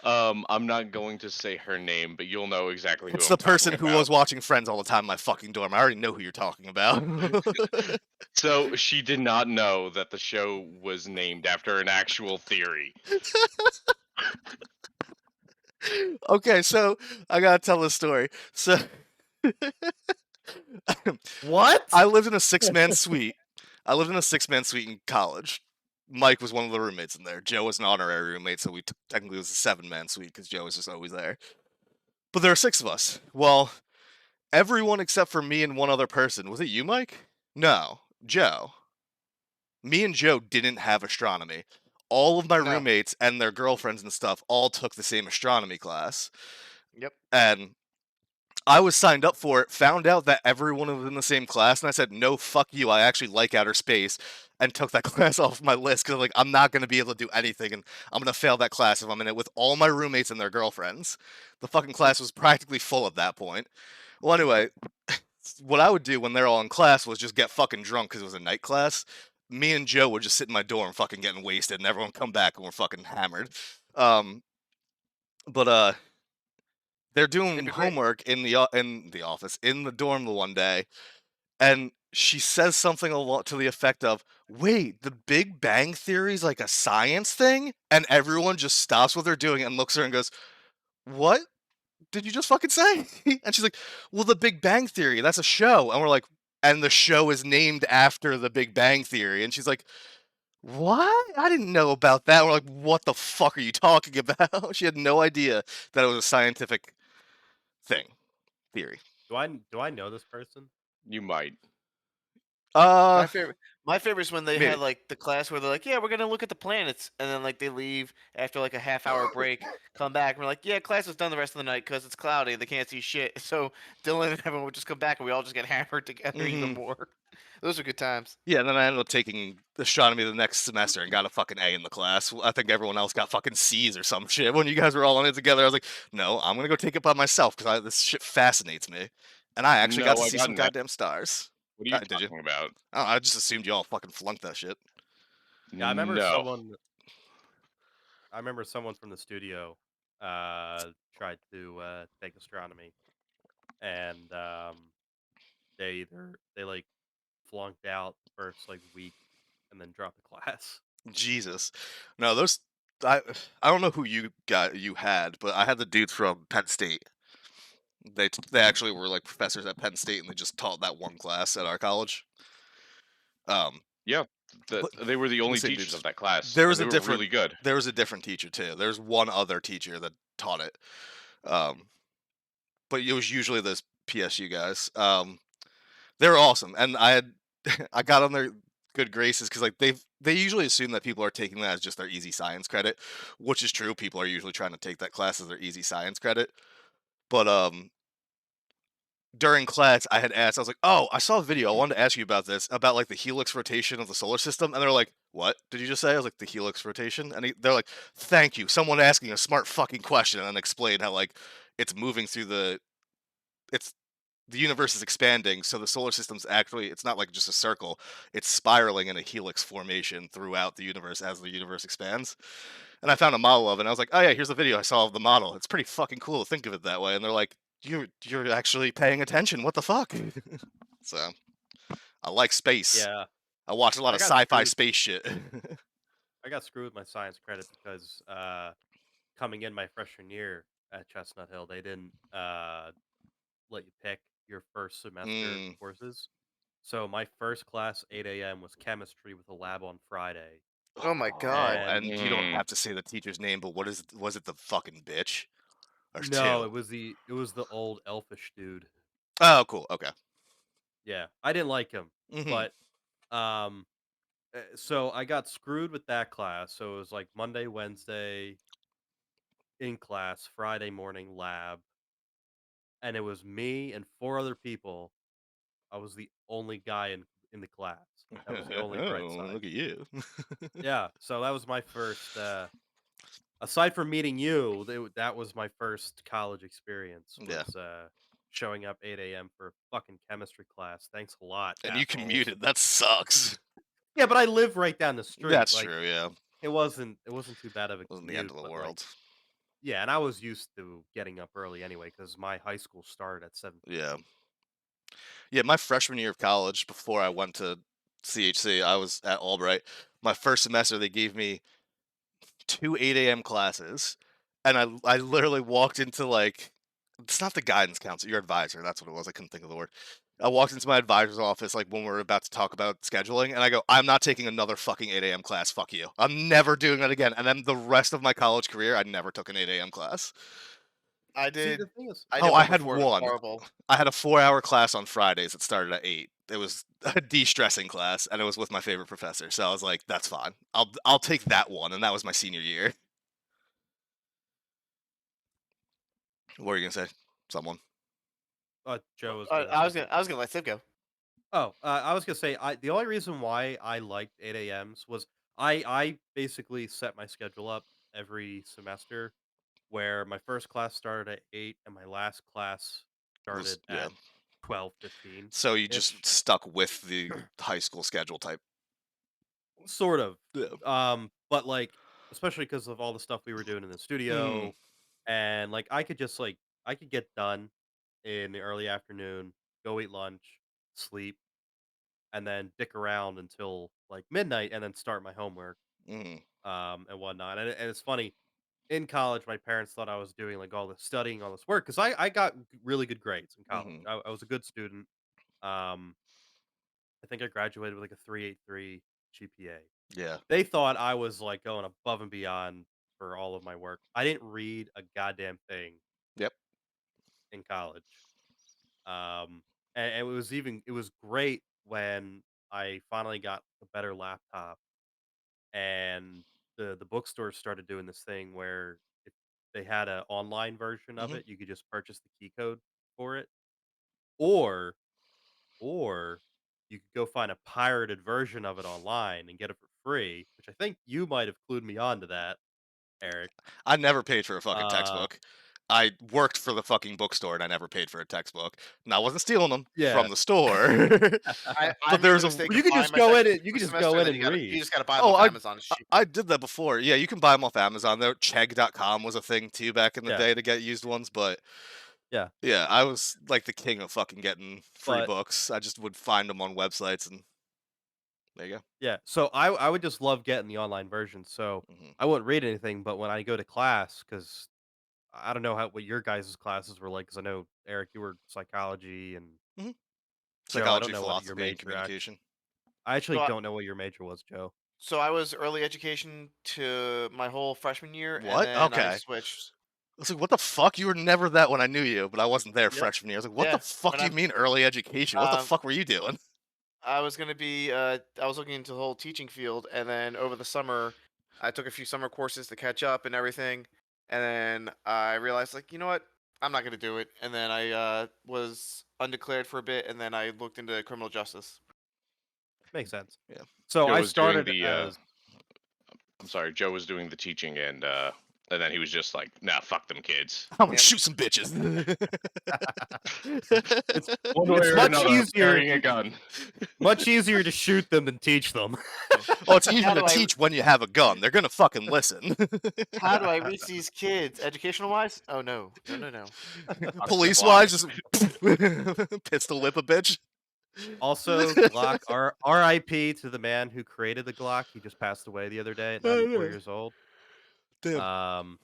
I'm not going to say her name, but you'll know exactly who It's I'm the person talking who about. was watching Friends all the time in my fucking dorm. I already know who you're talking about. So she did not know that the show was named after an actual theory. Okay, so I gotta tell this story. So What? I lived in a 6-man suite. I lived in a 6-man suite in college. Mike was one of the roommates in there. Joe was an honorary roommate, so technically it was a 7-man suite because Joe was just always there. But there are 6 of us. Well, everyone except for me and one other person. Was it you, Mike? No, Joe. Me and Joe didn't have astronomy. All of my No. roommates and their girlfriends and stuff all took the same astronomy class. Yep. And I was signed up for it, found out that everyone was in the same class, and I said, no, fuck you, I actually like outer space, and took that class off my list, because like, I'm not going to be able to do anything, and I'm going to fail that class if I'm in it with all my roommates and their girlfriends. The fucking class was practically full at that point. Well, anyway, what I would do when they're all in class was just get fucking drunk, because it was a night class. Me and Joe would just sit in my dorm fucking getting wasted, and everyone come back, and we're fucking hammered. But they're doing It'd be great. homework in the office in the dorm the one day, and she says something a lot to the effect of, "Wait, the Big Bang Theory is like a science thing?" And everyone just stops what they're doing and looks at her and goes, "What did you just fucking say?" And she's like, "Well, the Big Bang Theory, that's a show." And we're like, "And the show is named after the Big Bang Theory." And she's like, "What? I didn't know about that." We're like, "What the fuck are you talking about?" She had no idea that it was a scientific theory. Do I know this person? You might. My favorite is when they maybe. had like the class where they're like, "Yeah, we're gonna look at the planets," and then like they leave after like a half-hour break, come back, and we're like, "Yeah, class is done the rest of the night because it's cloudy, they can't see shit." So Dylan and everyone would just come back, and we all just get hammered together even Mhm. more. Those are good times. Yeah, and then I ended up taking astronomy the next semester and got a fucking A in the class. I think everyone else got fucking C's or some shit. When you guys were all on it together, I was like, "No, I'm gonna go take it by myself because this shit fascinates me." And I actually got No, to I see got some an F. goddamn stars. What are you Did you? talking about? Oh, I just assumed you all fucking flunked that shit. Yeah, I remember No. someone. I remember someone from the studio tried to take astronomy, and they like flunked out first like week, and then dropped the class. Jesus, no, those I I don't know who you had, but I had the dudes from Penn State. They actually were like professors at Penn State, and they just taught that one class at our college. Yeah, But- they were the only say teachers dudes. of that class. There and was they a were different really good. There was a different teacher too. There's one other teacher that taught it, but it was usually those PSU guys. They were awesome, and I got on their good graces because like they usually assume that people are taking that as just their easy science credit, which is true. People are usually trying to take that class as their easy science credit, but during class, I had asked, I was like, "Oh, I saw a video. I wanted to ask you about this, about like the helix rotation of the solar system." And they're like, "What did you just say?" I was like, "The helix rotation." And they're like, "Thank you, someone asking a smart fucking question," and then explain how like it's moving through the the universe is expanding, so the solar system's actually, it's not like just a circle, it's spiraling in a helix formation throughout the universe as the universe expands. And I found a model of it, and I was like, oh yeah, here's the video I saw of the model. It's pretty fucking cool to think of it that way. And they're like, you're actually paying attention. What the fuck? So I like space. Yeah, I watch a lot I of got sci-fi screwed. space shit. I got screwed with my science credit because coming in my freshman year at Chestnut Hill, they didn't let you pick your first semester Mm. courses. So my first class 8 a.m. was chemistry with a lab on Friday. Oh my god. And you don't Mm. have to say the teacher's name, but was it the fucking bitch? There's No, two. it was the old elfish dude. Oh, cool. Okay. Yeah, I didn't like him, Hmm. but um, so I got screwed with that class. So it was like Monday, Wednesday in class, Friday morning lab, and it was me and four other people. I was the only guy in the class. That was the only bright Oh, side. look at you. Yeah, so that was my first. Aside from meeting you, that was my first college experience. Yeah. Was showing up 8 a.m. for a fucking chemistry class. Thanks a lot, And you assholes. commuted. That sucks. Yeah, but I live right down the street. That's Like true. Yeah. it wasn't too bad of a Wasn't the end commute, of the but like world. yeah, and I was used to getting up early anyway because my high school started at 7. Yeah. Yeah. My freshman year of college, before I went to CHC, I was at Albright. My first semester, they gave me two 8 a.m. classes, and I literally walked into, like, it's not the guidance counselor, your advisor. That's what it was. I couldn't think of the word. I walked into my advisor's office, like, when we were about to talk about scheduling, and I go, I'm not taking another fucking 8 a.m. class. Fuck you. I'm never doing that again. And then the rest of my college career, I never took an 8 a.m. class. I See, did the thing is, I Oh, did I one had before. It was one. horrible. I had a 4-hour class on Fridays that started at 8. It was a de-stressing class, and it was with my favorite professor. So I was like, that's fine. I'll take that one, and that was my senior year. What were you gonna say? Someone? Joe was gonna I say was gonna something. let Sid go. Oh, I was gonna say the only reason why I liked 8 a.m.s was I basically set my schedule up every semester where my first class started at 8 and my last class started Yeah. at 12:15 So you just ish. stuck with the high school schedule type. Sort of. Yeah. But like especially because of all the stuff we were doing in the Mm. studio and like I could get done in the early afternoon, go eat lunch, sleep, and then dick around until like midnight and then start my homework Mm. and whatnot. And it's funny, in college, my parents thought I was doing like all this studying, all this work because I got really good grades in college. Mhm. I was a good student. Um, I think I graduated with like a 3.83 GPA. Yeah. They thought I was like going above and beyond for all of my work. I didn't read a goddamn thing Yep. in college. And it was great when I finally got a better laptop and the bookstore started doing this thing where if they had an online version of Mhm. it, you could just purchase the key code for it, or or you could go find a pirated version of it online and get it for free, which I think you might have clued me on to that, Eric. I never paid for a fucking Uh, textbook. I worked for the fucking bookstore and I never paid for a textbook. And I wasn't stealing them yeah. from the store. I But made the there's a mistake Well, of you could buying just my go in textbooks and you for could just semester, go and in then and you read. just gotta buy them Oh, off Amazon. It's cheap. I did that before. Yeah, you can buy them off Amazon. There, Chegg.com was a thing too back in the Yeah, day to get used ones, but yeah, yeah, I was like the king of fucking getting free but books. I just would find them on websites, and there you go. yeah. So I would just love getting the online version. So Hmm. I wouldn't read anything, but when I go to class, because I don't know how what your guys' classes were like, because I know Eric, you were psychology, and Hmm. Joe, I don't Psychology, know what your philosophy, and major actually. communication. I actually So I, don't know what your major was, Joe. so I was early education to my whole freshman year, and What? then I Okay. switched. I was like, what the fuck? You were never that when I knew you, but I wasn't there Yep. freshman year. I was like, what the Yeah. fuck When do you I'm mean early education? What the um, fuck were you doing? I was gonna be I was looking into the whole teaching field, and then over the summer, I took a few summer courses to catch up and everything, and then I realized like, you know what, I'm not gonna do it, and then I was undeclared for a bit, and then I looked into criminal justice. Makes sense. Yeah. So Joe I was doing started the as I'm sorry, Joe was doing the teaching and And then he was just like, "Nah, fuck them kids." I'm gonna Yep. shoot some bitches. It's One way It's or much another, easier- carrying a gun. much easier to shoot them than teach them. Well, it's easier How to do I- teach when you have a gun. They're gonna fucking listen. How do I reach these kids? Educational wise? Oh no. No. Police wise, just pistol whip a bitch. Also, Glock, R.I.P. to the man who created the Glock. He just passed away the other day at Oh, 94 yeah. years old. Damn.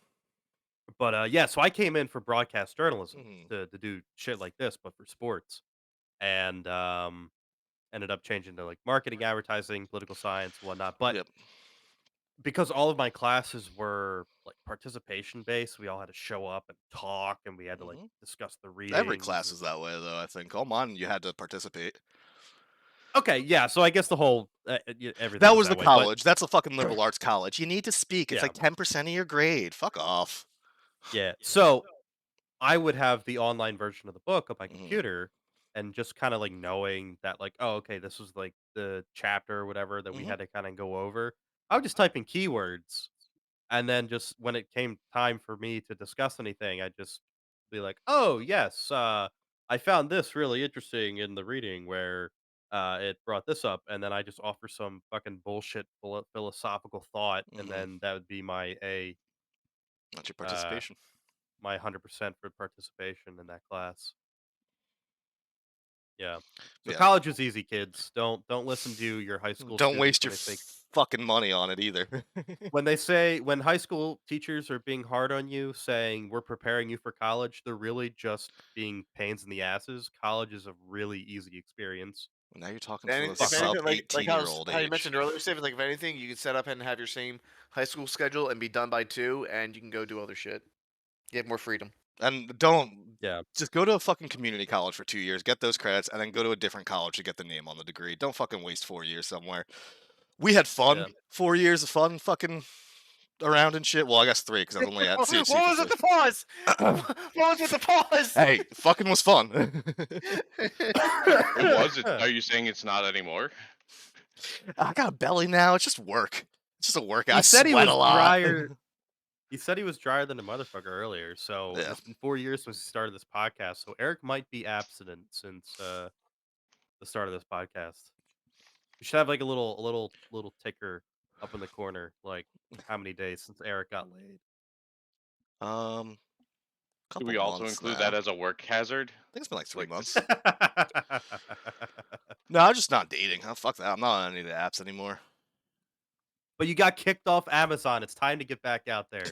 But yeah, so I came in for broadcast journalism Mhm. to do shit like this, but for sports, and ended up changing to like marketing, advertising, political science, whatnot. But Yep. because all of my classes were like participation based, we all had to show up and talk, and we had to like Mhm. discuss the readings. Every class and- is that way, though. I think all mine you had to participate. Okay, yeah. So I guess the whole everything That was the that way, but- college. That's a fucking liberal arts college. You need to speak. It's Yeah. like 10% of your grade. Fuck off. Yeah. So I would have the online version of the book on my Mhm. computer and just kind of like knowing that like, oh, okay, this was like the chapter or whatever that we Mhm. had to kind of go over. I would just type in keywords and then just when it came time for me to discuss anything, I'd just be like, oh yes, I found this really interesting in the reading where it brought this up, and then I just offer some fucking bullshit philosophical thought, and Mhm. then that would be my That's your uh, participation. my 100% for participation in that class. Yeah. So Yeah. college is easy, kids. Don't listen to your high school. Don't students waste when your they say fucking money on it either. when high school teachers are being hard on you, saying we're preparing you for college. They're really just being pains in the asses. College is a really easy experience. Now you're talking to And a if sub anything, like 18-year-old how you age. mentioned earlier, Stephen, like if anything, you can set up and have your same high school schedule and be done by 2, and you can go do other shit. You have more freedom. And don't Yeah. just go to a fucking community college for 2 years, get those credits, and then go to a different college to get the name on the degree. Don't fucking waste 4 years somewhere. We had fun. Yeah. 4 years of fun fucking around and shit. Well, I guess 3 because I was only at What CHC was for with the 3. pause? What was with the pause? Hey, fucking was fun. It was. Are you saying it's not anymore? I got a belly now. It's just work. It's just a workout. He I said he sweat was a lot. drier. He said he was drier than a motherfucker earlier. So Yeah. it's been 4 years since he started this podcast. So Eric might be abstinent since the start of this podcast. We should have like a little ticker up in the corner, like how many days since Eric got laid. Um, Do couple we also months include now. that as a work hazard? I think it's been like 3 Like, months. No, I'm just not dating. Oh, fuck that. I'm not on any of the apps anymore. But you got kicked off Amazon. It's time to get back out there.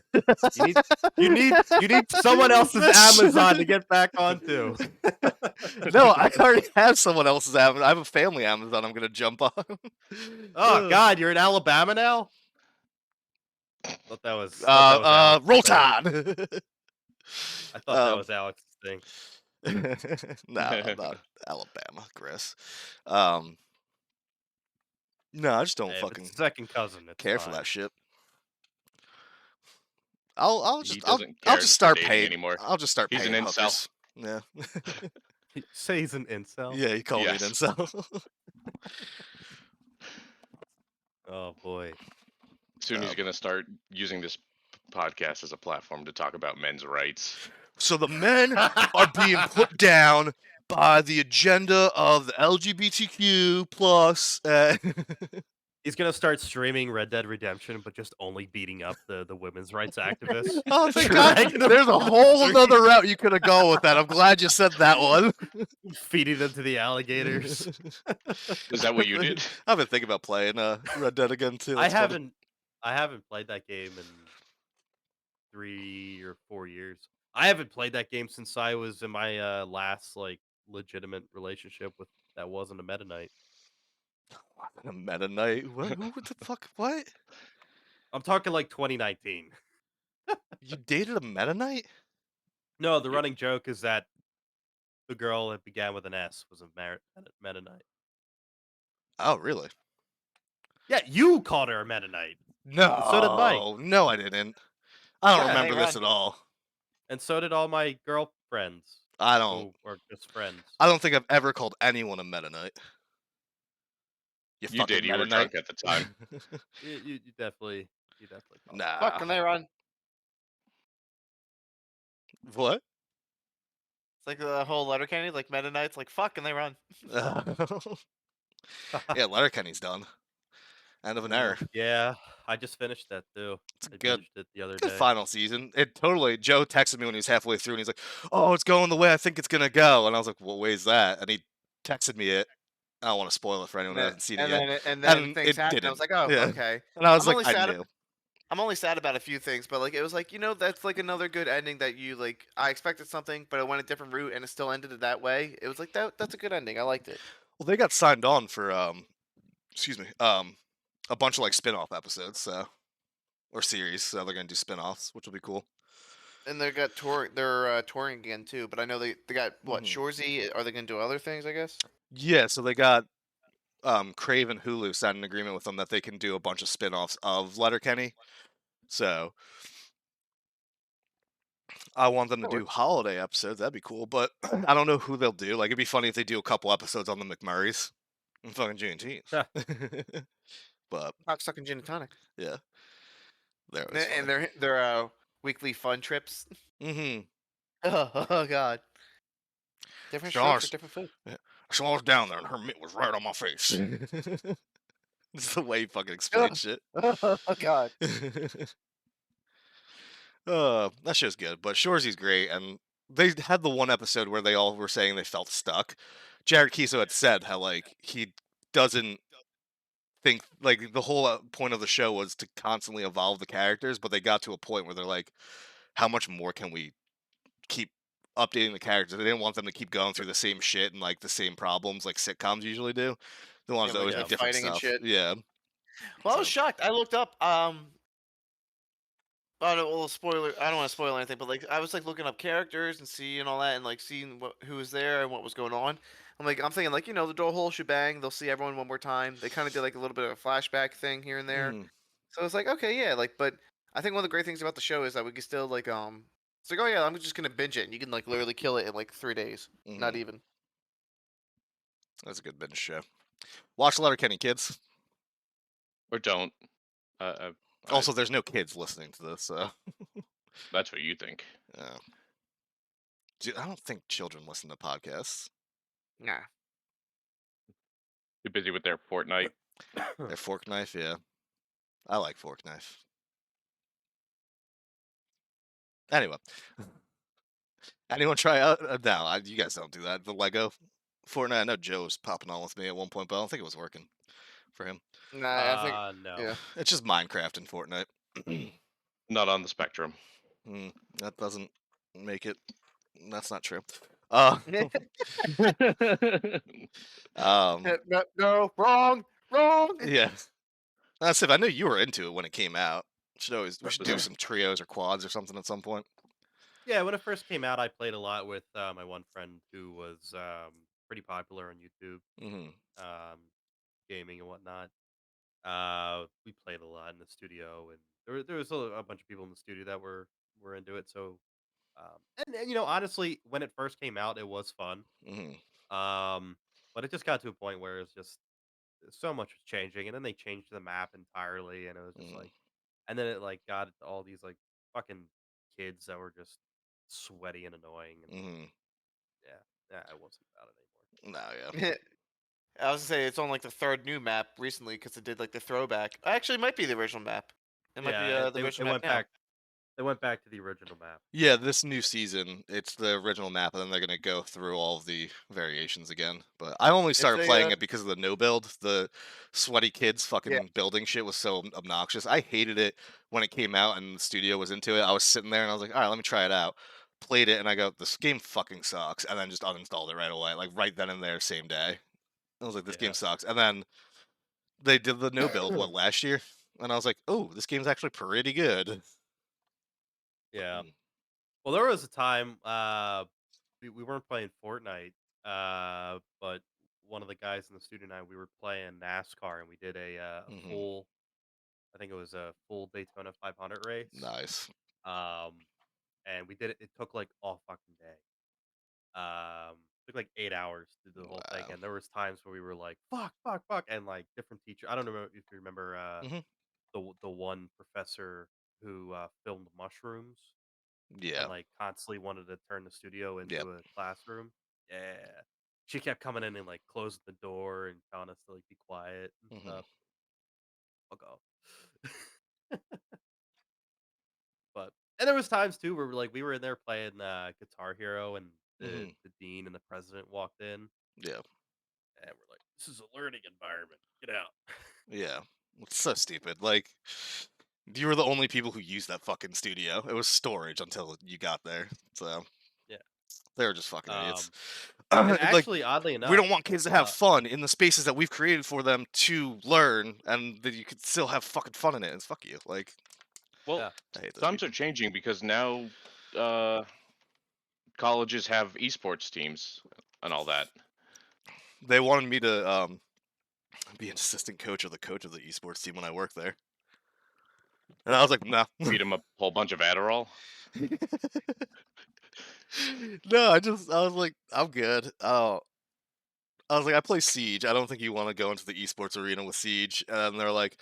You need someone else's Amazon to get back onto. No, I already have someone else's Amazon. I have a family Amazon I'm gonna jump on. Oh God, you're in Alabama now? Thought that was Alex's Roll thing. Tide. I thought that was Alex's thing. No, not Alabama, Chris. No, I just don't Hey, if fucking it's second cousin. It's care for fine. that shit. I'll He just I'll doesn't care just for start dating paying anymore. I'll just start He's an paying incel. hookers. Yeah. You say he's an incel. Yeah, he called Yes. me an incel. Oh boy. Soon he's gonna start using this podcast as a platform to talk about men's rights. So the men are being put down by the agenda of the LGBTQ plus. He's gonna start streaming Red Dead Redemption, but just only beating up the women's rights activists. Oh, thank God. Dragging them There's a down the whole street, other route you could have gone with that. I'm glad you said that one. feeding them to the alligators. Is that what you did? I've been thinking about playing Red Dead again too. I It's funny. haven't played that game in 3 or 4 years. I haven't played that game since I was in my last like legitimate relationship with that wasn't a Meta Knight. A Meta Knight. What? Who the fuck? What? I'm talking like 2019. You dated a Meta Knight? No, the running joke is that the girl that began with an S was a Meta Knight. Oh, really? Yeah, you called her a Meta Knight. No. so did Mike. No, I didn't. I don't Yeah, remember hey, this Ron. at all. And so did all my girlfriends I don't. who are just friends. I don't think I've ever called anyone a Meta Knight. You fucking did. You Meta were Knight. drunk at the time. You definitely called her. Nah. Fucking they run. What? It's like the whole Letterkenny, like Meta Knight's like fuck, and they run. Yeah, Letterkenny's done. End of an era. Yeah, I just finished that too. It's a I good, binged it the other good day. final season. It totally. Joe texted me when he was halfway through, and he's like, "Oh, it's going the way I think it's gonna go." And I was like, "What way is that?" And he texted me it. I don't want to spoil it for anyone who hasn't seen it yet. And then And things it happen. I was didn't. like, oh, Yeah. okay. And I was I'm like, only I sad. knew. I'm only sad about a few things, but like it was like that's like another good ending that you like. I expected something, but it went a different route, and it still ended it that way. It was like That's a good ending. I liked it. Well, they got signed on for excuse me, a bunch of like spin-off episodes, so or series, so they're gonna do spin-offs, which will be cool. And they got tour. They're touring again too. But I know they got what Mhm. Shorzy. Are they gonna do other things? I guess. Yeah, so they got Crave and Hulu signed an agreement with them that they can do a bunch of spin-offs of Letterkenny. So I want them to That do works. holiday episodes. That'd be cool, but I don't know who they'll do. Like, it'd be funny if they do a couple episodes on the McMurrays and fucking Juneteenth. Huh. But Cocksucking gin and tonic. yeah, they're always And funny. their weekly fun trips. Mm-hmm. Oh God. Different strokes for different folks. Yeah. So I was down there and her mitt was right on my face. It's the way he fucking explains shit. Oh God. That show's good, but Shorzy's great, and they had the one episode where they all were saying they felt stuck. Jared Kiso had said how like he doesn't think like the whole point of the show was to constantly evolve the characters, but they got to a point where they're like, how much more can we keep updating the characters? They didn't want them to keep going through the same shit and like the same problems like sitcoms usually do. They wanted Yeah, to like always be different fighting and stuff. shit. Yeah. Well, I was So. shocked. I looked up. Oh, no, well, spoiler. I don't want to spoil anything, but like, I was like looking up characters and seeing all that, and like seeing who was there and what was going on. I'm thinking like they'll do a whole shebang. They'll see everyone one more time. They kind of did like a little bit of a flashback thing here and there. Mhm. So it's like okay, yeah, like, but I think one of the great things about the show is that we can still like it's like oh yeah, I'm just gonna binge it, and you can like literally kill it in like 3 days, not Mhm. even. That's a good binge show. Watch Letterkenny, kids. Or don't. I, Also, there's no kids listening to this, so that's what you think. I don't think children listen to podcasts. Nah. Too busy with their Fortnite. Their fork knife, yeah. I like fork knife. Anyway, anyone try out? No, you guys don't do that. The Lego Fortnite. I know Joe was popping on with me at one point, but I don't think it was working for him. Nah, I think No. yeah. It's just Minecraft and Fortnite. Not on the spectrum. That doesn't make it. That's not true. Um, No, wrong. yeah. That's if I knew you were into it when it came out. We should do Listen. some trios or quads or something at some point. Yeah, when it first came out, I played a lot with my one friend who was pretty popular on YouTube, Mm-hmm. gaming and whatnot. We played a lot in the studio, and there was a bunch of people in the studio that were into it. So, and honestly, when it first came out, it was fun. Mm-hmm. But it just got to a point where it's just so much was changing, and then they changed the map entirely, and it was just Mm-hmm. like, and then it like got all these like fucking kids that were just sweaty and annoying, and Mm-hmm. yeah, I wasn't about it anymore. No, yeah. I was gonna say it's on like the third new map recently because it did like the throwback. Actually, it might be the original map. It might be Yeah, the they original map went now. back. They went back to the original map. Yeah, this new season, it's the original map, and then they're gonna go through all of the variations again. But I only It's started a playing it because of the no build. The sweaty kids yeah. fucking building shit was so obnoxious. I hated it when it came out and the studio was into it. I was sitting there and I was like, all right, let me try it out. Played it and I go, this game fucking sucks, and then just uninstalled it right away, like right then and there, same day. I was like, this game Yeah. sucks. And then they did the no build last year, and I was like, oh, this game's actually pretty good. Yeah. Well, there was a time we weren't playing Fortnite, but one of the guys in the studio and I we were playing NASCAR, and we did a Mhm. full. I think it was a full Daytona 500 race. Nice. Um, and we did it. It took like all fucking day. Took like 8 hours to do the whole thing, Wow. and there was times where we were like, fuck," and like different teacher. I don't know if you remember Mhm. the one professor who filmed mushrooms. Yeah. and like constantly wanted to turn the studio Yep. into a classroom. Yeah. She kept coming in and like closing the door and telling us to like be quiet and Mhm. stuff. Fuck off. But and there was times too where we were in there playing Guitar Hero and Mhm. the dean and the president walked in Yeah. and we're like, "This is a learning environment. Get out." Yeah. It's so stupid. Like, you were the only people who used that fucking studio. It was storage until you got there. So Yeah. they were just fucking idiots. And Like, actually, oddly we enough, don't want kids to have fun in the spaces that we've created for them to learn, and that you could still have fucking fun in it. And fuck you. Like, Well, yeah. I hate those times people. are changing because now uh, colleges have esports teams and all that. They wanted me to be an assistant coach or the coach of the esports team when I worked there, and I was like, no. Feed them a whole bunch of Adderall. No, I was like, I'm good. Oh, I was like, I play Siege. I don't think you want to go into the esports arena with Siege. And they're like,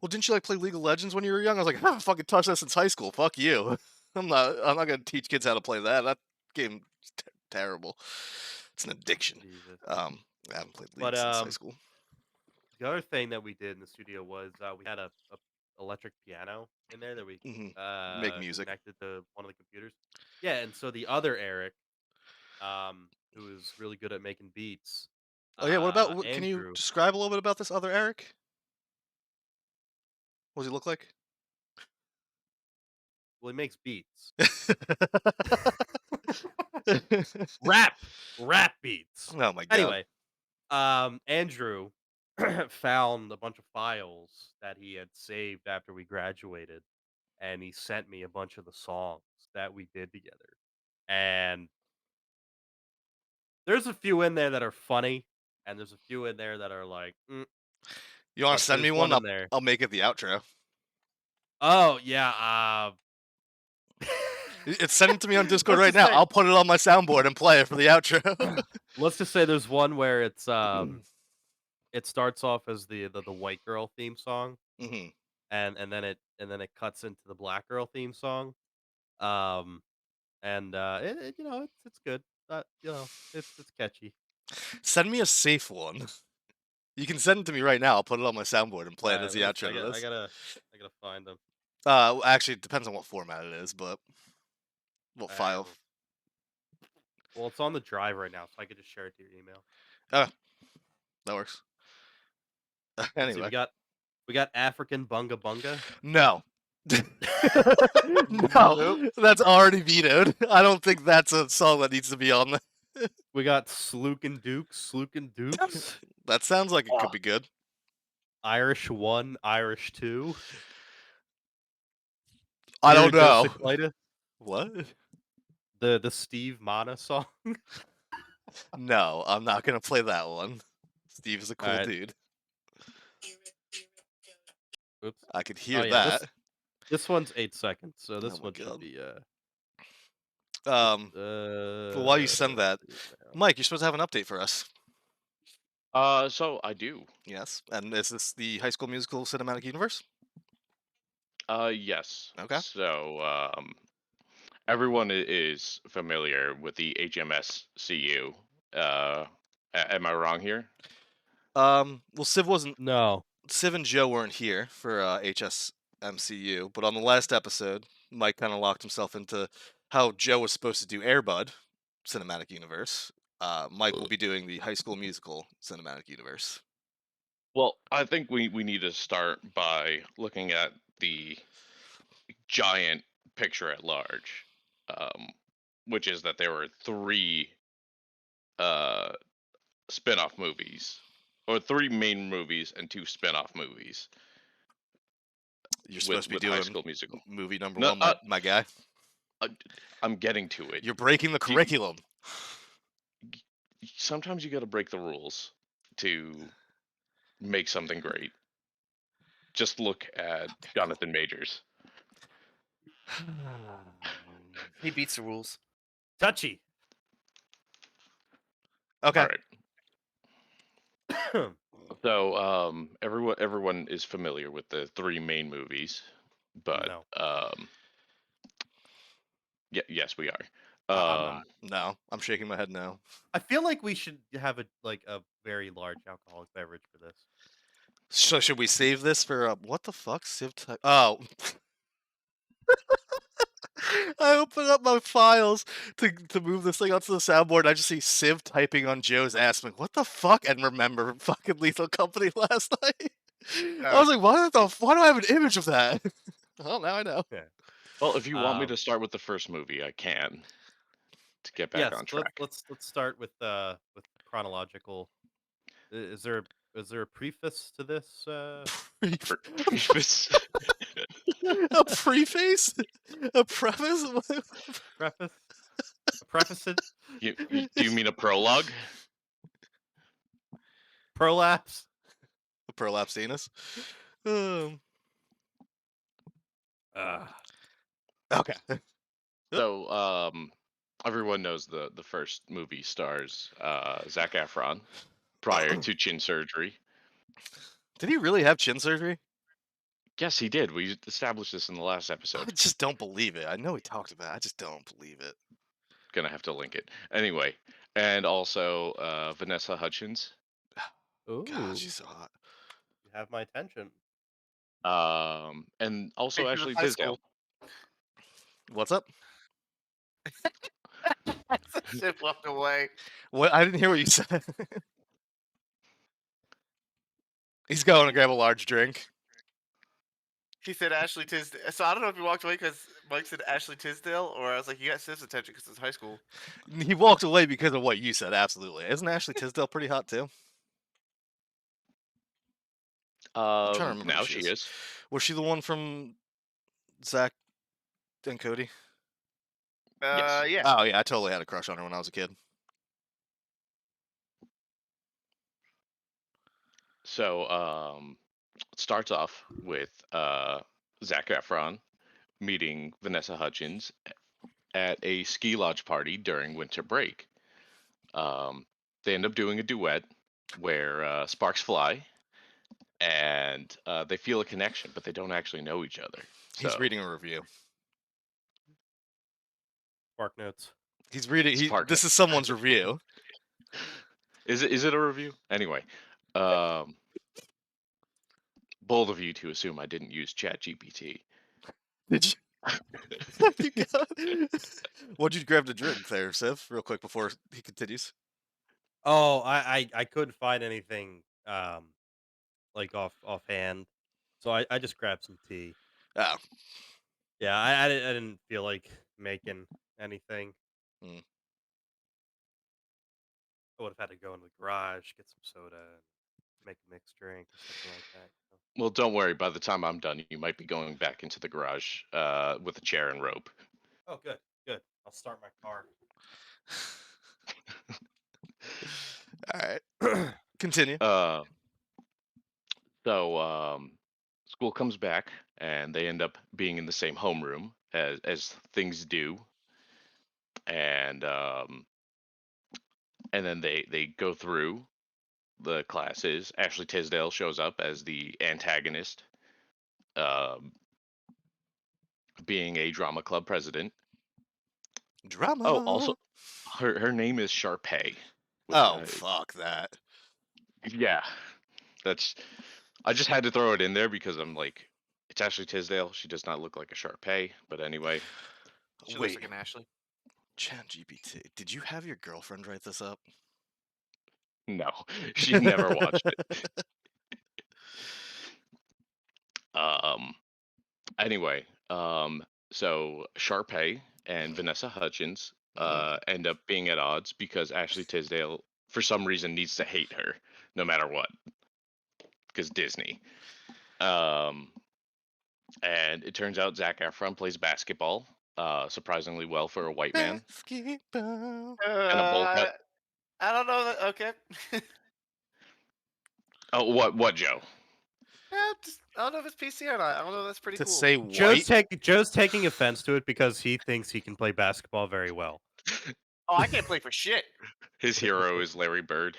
well, didn't you like play League of Legends when you were young? I was like, I haven't fucking touched that since high school. Fuck you. I'm not gonna teach kids how to play that. That game is terrible. It's an addiction. Jesus. I haven't played League But since high school. the other thing that we did in the studio was we had a electric piano in there that we Make music. connected to one of the computers. Yeah, and so the other Eric, who is really good at making beats, Oh yeah, can you Andrew. describe a little bit about this other Eric? What does he look like? Well, he makes beats. Rap beats. Oh my god. Anyway, Andrew found a bunch of files that he had saved after we graduated, and he sent me a bunch of the songs that we did together. And there's a few in there that are funny, and there's a few in there that are like, You want but to send me there's one? in there. I'll make it the outro. Oh yeah, Send it to me on Discord Let's right just now. say- I'll put it on my soundboard and play it for the outro. let's just say there's one where it's it starts off as the white girl theme song, hmm and then it cuts into the black girl theme song. Um, and you know it's good. You know it's catchy. Send me a safe one. You can send it to me right now. I'll put it on my soundboard and play it as the Alright, outro to this. I gotta find them. Actually, it depends on what format it is, but what file. Well, it's on the drive right now, so I could just share it to your email. That works. Let's see, Anyway, we got African Bunga Bunga. no. No, that's already vetoed. I don't think that's a song that needs to be on there. We got Slook and Dukes. That sounds like it could be good. Irish 1, Irish 2. I don't know. Cyclitis, What? the Steve Mana song. No, I'm not gonna play that one. Steve is a cool Alright. dude. Oops. I could hear yeah, that. This one's 8 seconds, so Oh this my one should God. be But while you send that, Mike, you're supposed to have an update for us. So I do. Yes. And is this the High School Musical Cinematic Universe? Yes. Okay. So everyone is familiar with the HMSCU. Am I wrong here? Well, No. Civ and Joe weren't here for HSMCU, but on the last episode, Mike kind of locked himself into how Joe was supposed to do Airbud Cinematic Universe. Mike will be doing the High School Musical Cinematic Universe. Well, I think we need to start by looking at the giant picture at large, which is that there were 3 spin-off movies, or 3 main movies and 2 spin-off movies. You're supposed to be with doing High School Musical. movie number No, 1, my guy. I'm getting to it. You're breaking the curriculum. Sometimes you got to break the rules to make something great. Just look at Jonathan Majors. He beats the rules. Touchy. Okay. All right. So everyone is familiar with the 3 main movies, but No. Yes, we are. I'm not. No, I'm shaking my head no. I feel like we should have a very large alcoholic beverage for this. So should we save this for what the fuck? Civ type. Oh. I open up my files to move this thing onto the soundboard. And I just see Civ typing on Joe's ass. I'm like, what the fuck? And remember fucking Lethal Company last night. I was like, why do I have an image of that? Well, now I know. Yeah. Well, if you want me to Um, start with the first movie, I can to get back Yes. on track. Let's start with chronological. Is there a preface to this? Preface. A preface? A preface? Preface? A preface? Do you mean a prologue? Prolapse? A prolapse anus? Okay. So, everyone knows the first movie stars Zac Efron prior to chin surgery. Did he really have chin surgery? Yes, he did. We established this in the last I episode. just don't believe it. I know he talked about it. I just don't believe it. Gonna have to link it anyway. And also Vanessa Hudgens. Ooh, God, she's so hot. you have my attention. And also Picture of Ashley high Tisdale. school. What's up? Sip walked away. What? I didn't hear what you said. He's going to grab a large drink. He said Ashley Tisdale. So I don't know if he walked away because Mike said Ashley Tisdale, or I was like, you got Sip's attention because it's high school. He walked away because of what you said. Absolutely. Isn't Ashley Tisdale pretty hot too? I'm trying to remember. Now who she is. Was she the one from Zach and Cody? Yes. Yeah. Oh yeah, I totally had a crush on her when I was a kid. So it starts off with Zac Efron meeting Vanessa Hudgens at a ski lodge party during winter break. They end up doing a duet where sparks fly, and they feel a connection, but they don't actually know each other. He's So, reading a review. Spark notes. He's reading. Spark This is someone's review. Is it a review? Anyway, bold of you to assume I didn't use ChatGPT. Did you? You got- What'd you grab to drink there, Siv? Real quick before he continues. Oh, I couldn't find anything like offhand, so I just grabbed some tea. Oh. Yeah, I didn't feel like making anything. Hmm. I would have had to go in the garage, get some soda, and make a mixed drink or something like that. Well, don't worry. By the time I'm done, you might be going back into the garage with a chair and rope. Oh, good, good. I'll start my car. All right. Continue. So school comes back, and they end up being in the same homeroom as things do, and then they go through the classes. Ashley Tisdale shows up as the antagonist, um, being a drama club president. Drama. Oh, also, her name is Sharpay. Oh, fuck that. Yeah, that's. I just had to throw it in there because I'm like, it's Ashley Tisdale. She does not look like a Sharpay, but anyway. She looks Wait. like an Ashley. ChatGPT. Did you have your girlfriend write this up? No, she never watched it. Anyway, so Sharpay and Vanessa Hudgens end up being at odds because Ashley Tisdale, for some reason, needs to hate her no matter what, because Disney. And it turns out Zac Efron plays basketball surprisingly well for a white man. Basketball. And a bowl cut. I don't know that. Okay. Oh, what, Joe? I don't know if it's PC or not. I don't know. That's pretty To cool. say white. Joe's taking offense to it because he thinks he can play basketball very well. Oh, I can't play for shit. His hero is Larry Bird.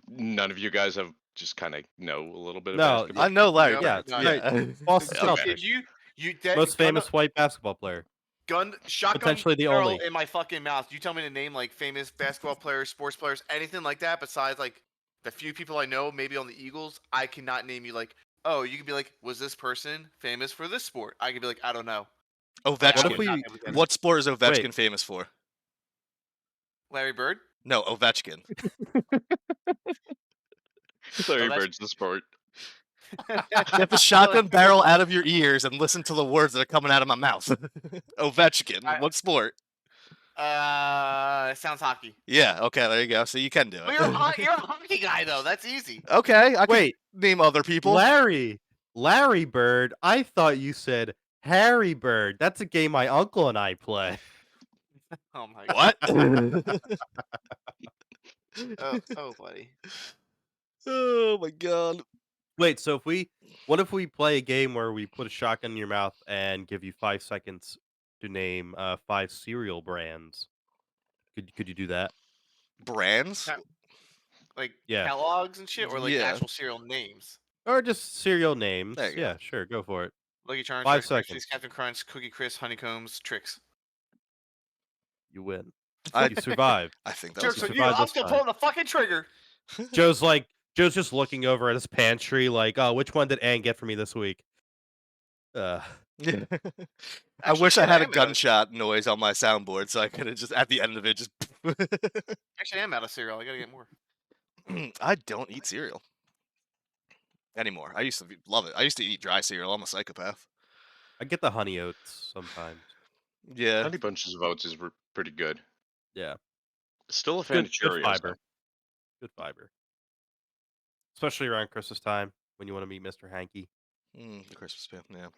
None of you guys have just kind of know a little bit of No, basketball? I know Larry No, yeah, Bird. no, Yeah. Boston Okay. Celtics, Did you most gun, famous white basketball player. shotgun Potentially the barrel only. in my fucking mouth? You tell me to name like famous basketball players, sports players, anything like that besides like the few people I know, maybe on the Eagles. I cannot name you like, oh, you could be like, was this person famous for this sport? I could be like, I don't know. Like, I What if would Ovechkin. not we- be able to get it. What sport is Ovechkin Wait. famous for? Larry Bird? No, Ovechkin. Larry that's- Bird's the sport. Get the shotgun barrel out of your ears and listen to the words that are coming out of my mouth. Ovechkin. What sport? It sounds hockey. Yeah, okay, there you go. So you can do But it. you're a hockey guy though. That's easy. Okay, I can Wait, name other people. Larry Bird. I thought you said Harry Bird. That's a game my uncle and I play. Oh my god. What? Oh, buddy. Oh my god. Wait, so what if we play a game where we put a shotgun in your mouth and give you 5 seconds to name 5 cereal brands? Could you do that? Brands? That- Like Yeah. Kellogg's and shit, or like Yeah. actual cereal names. Or just cereal names? There you go. Yeah, sure, go for it. Lucky Charms, 5 Rice Krispies, seconds. Captain Crunch, Cookie Crisp, Honeycombs, Tricks. You win. I- You survive. I think that Jokes was on a you. survived I'm this still time. pulling the fucking trigger. Joe's just looking over at his pantry like, "Oh, which one did Ann get for me this week?" I Actually, wish I shit, had a am out of- gunshot noise on my soundboard so I could have just at the end of it just Actually, I'm out of cereal. I gotta get more. I don't eat cereal anymore. I used to love it. I used to eat dry cereal. I'm a psychopath. I get the honey oats sometimes. Yeah. Honey Bunches of Oats is pretty good. Yeah. Still a fan of Good Cheerios. fiber. though. Good fiber. Especially around Christmas time when you want to meet Mr. Hanky. The Christmas pan. Yeah.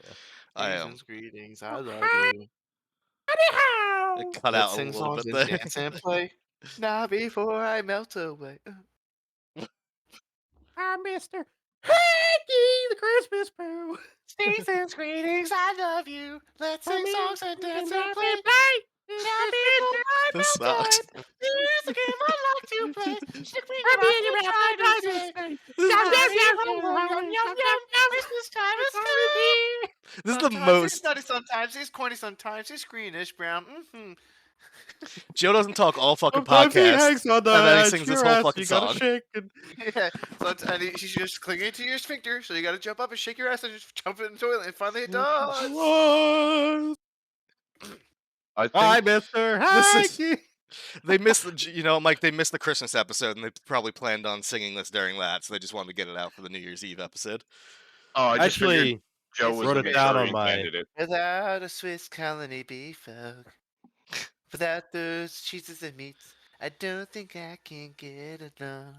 Yeah. I am. Season's greetings. I love you. It cut Let's out a sing little songs bit and there. dance and play. Now before I melt away. I'm Mr. Hanky, the Christmas poo. Season's greetings. I love you. Let's sing songs and dance and play. Now before I This melt away. sucks. Here's the game I like to play. Stick me I'll be in in your your mouth, try I'm to say. This Yum, is- yum, yum, yum, yum. Christmas time is come. This is the Sometimes most. He's nutty sometimes. He's corny sometimes. He's greenish brown. Joe doesn't talk all fucking Sometimes he podcasts. hangs on the and then he edge, sings this your whole ass, fucking you gotta song. shake and Yeah. And she's just clinging to your sphincter, so you gotta jump up and shake your ass and just jump in the toilet. And finally it does. What? I think Hi, Mr. This is- Hanky. They missed the, Mike. They missed the Christmas episode, and they probably planned on singing this during that, so they just wanted to get it out for the New Year's Eve episode. I just figured Actually, Joe was wrote the it down on majority my- candidate. Without a Swiss colony beef folk, without those cheeses and meats, I don't think I can get along.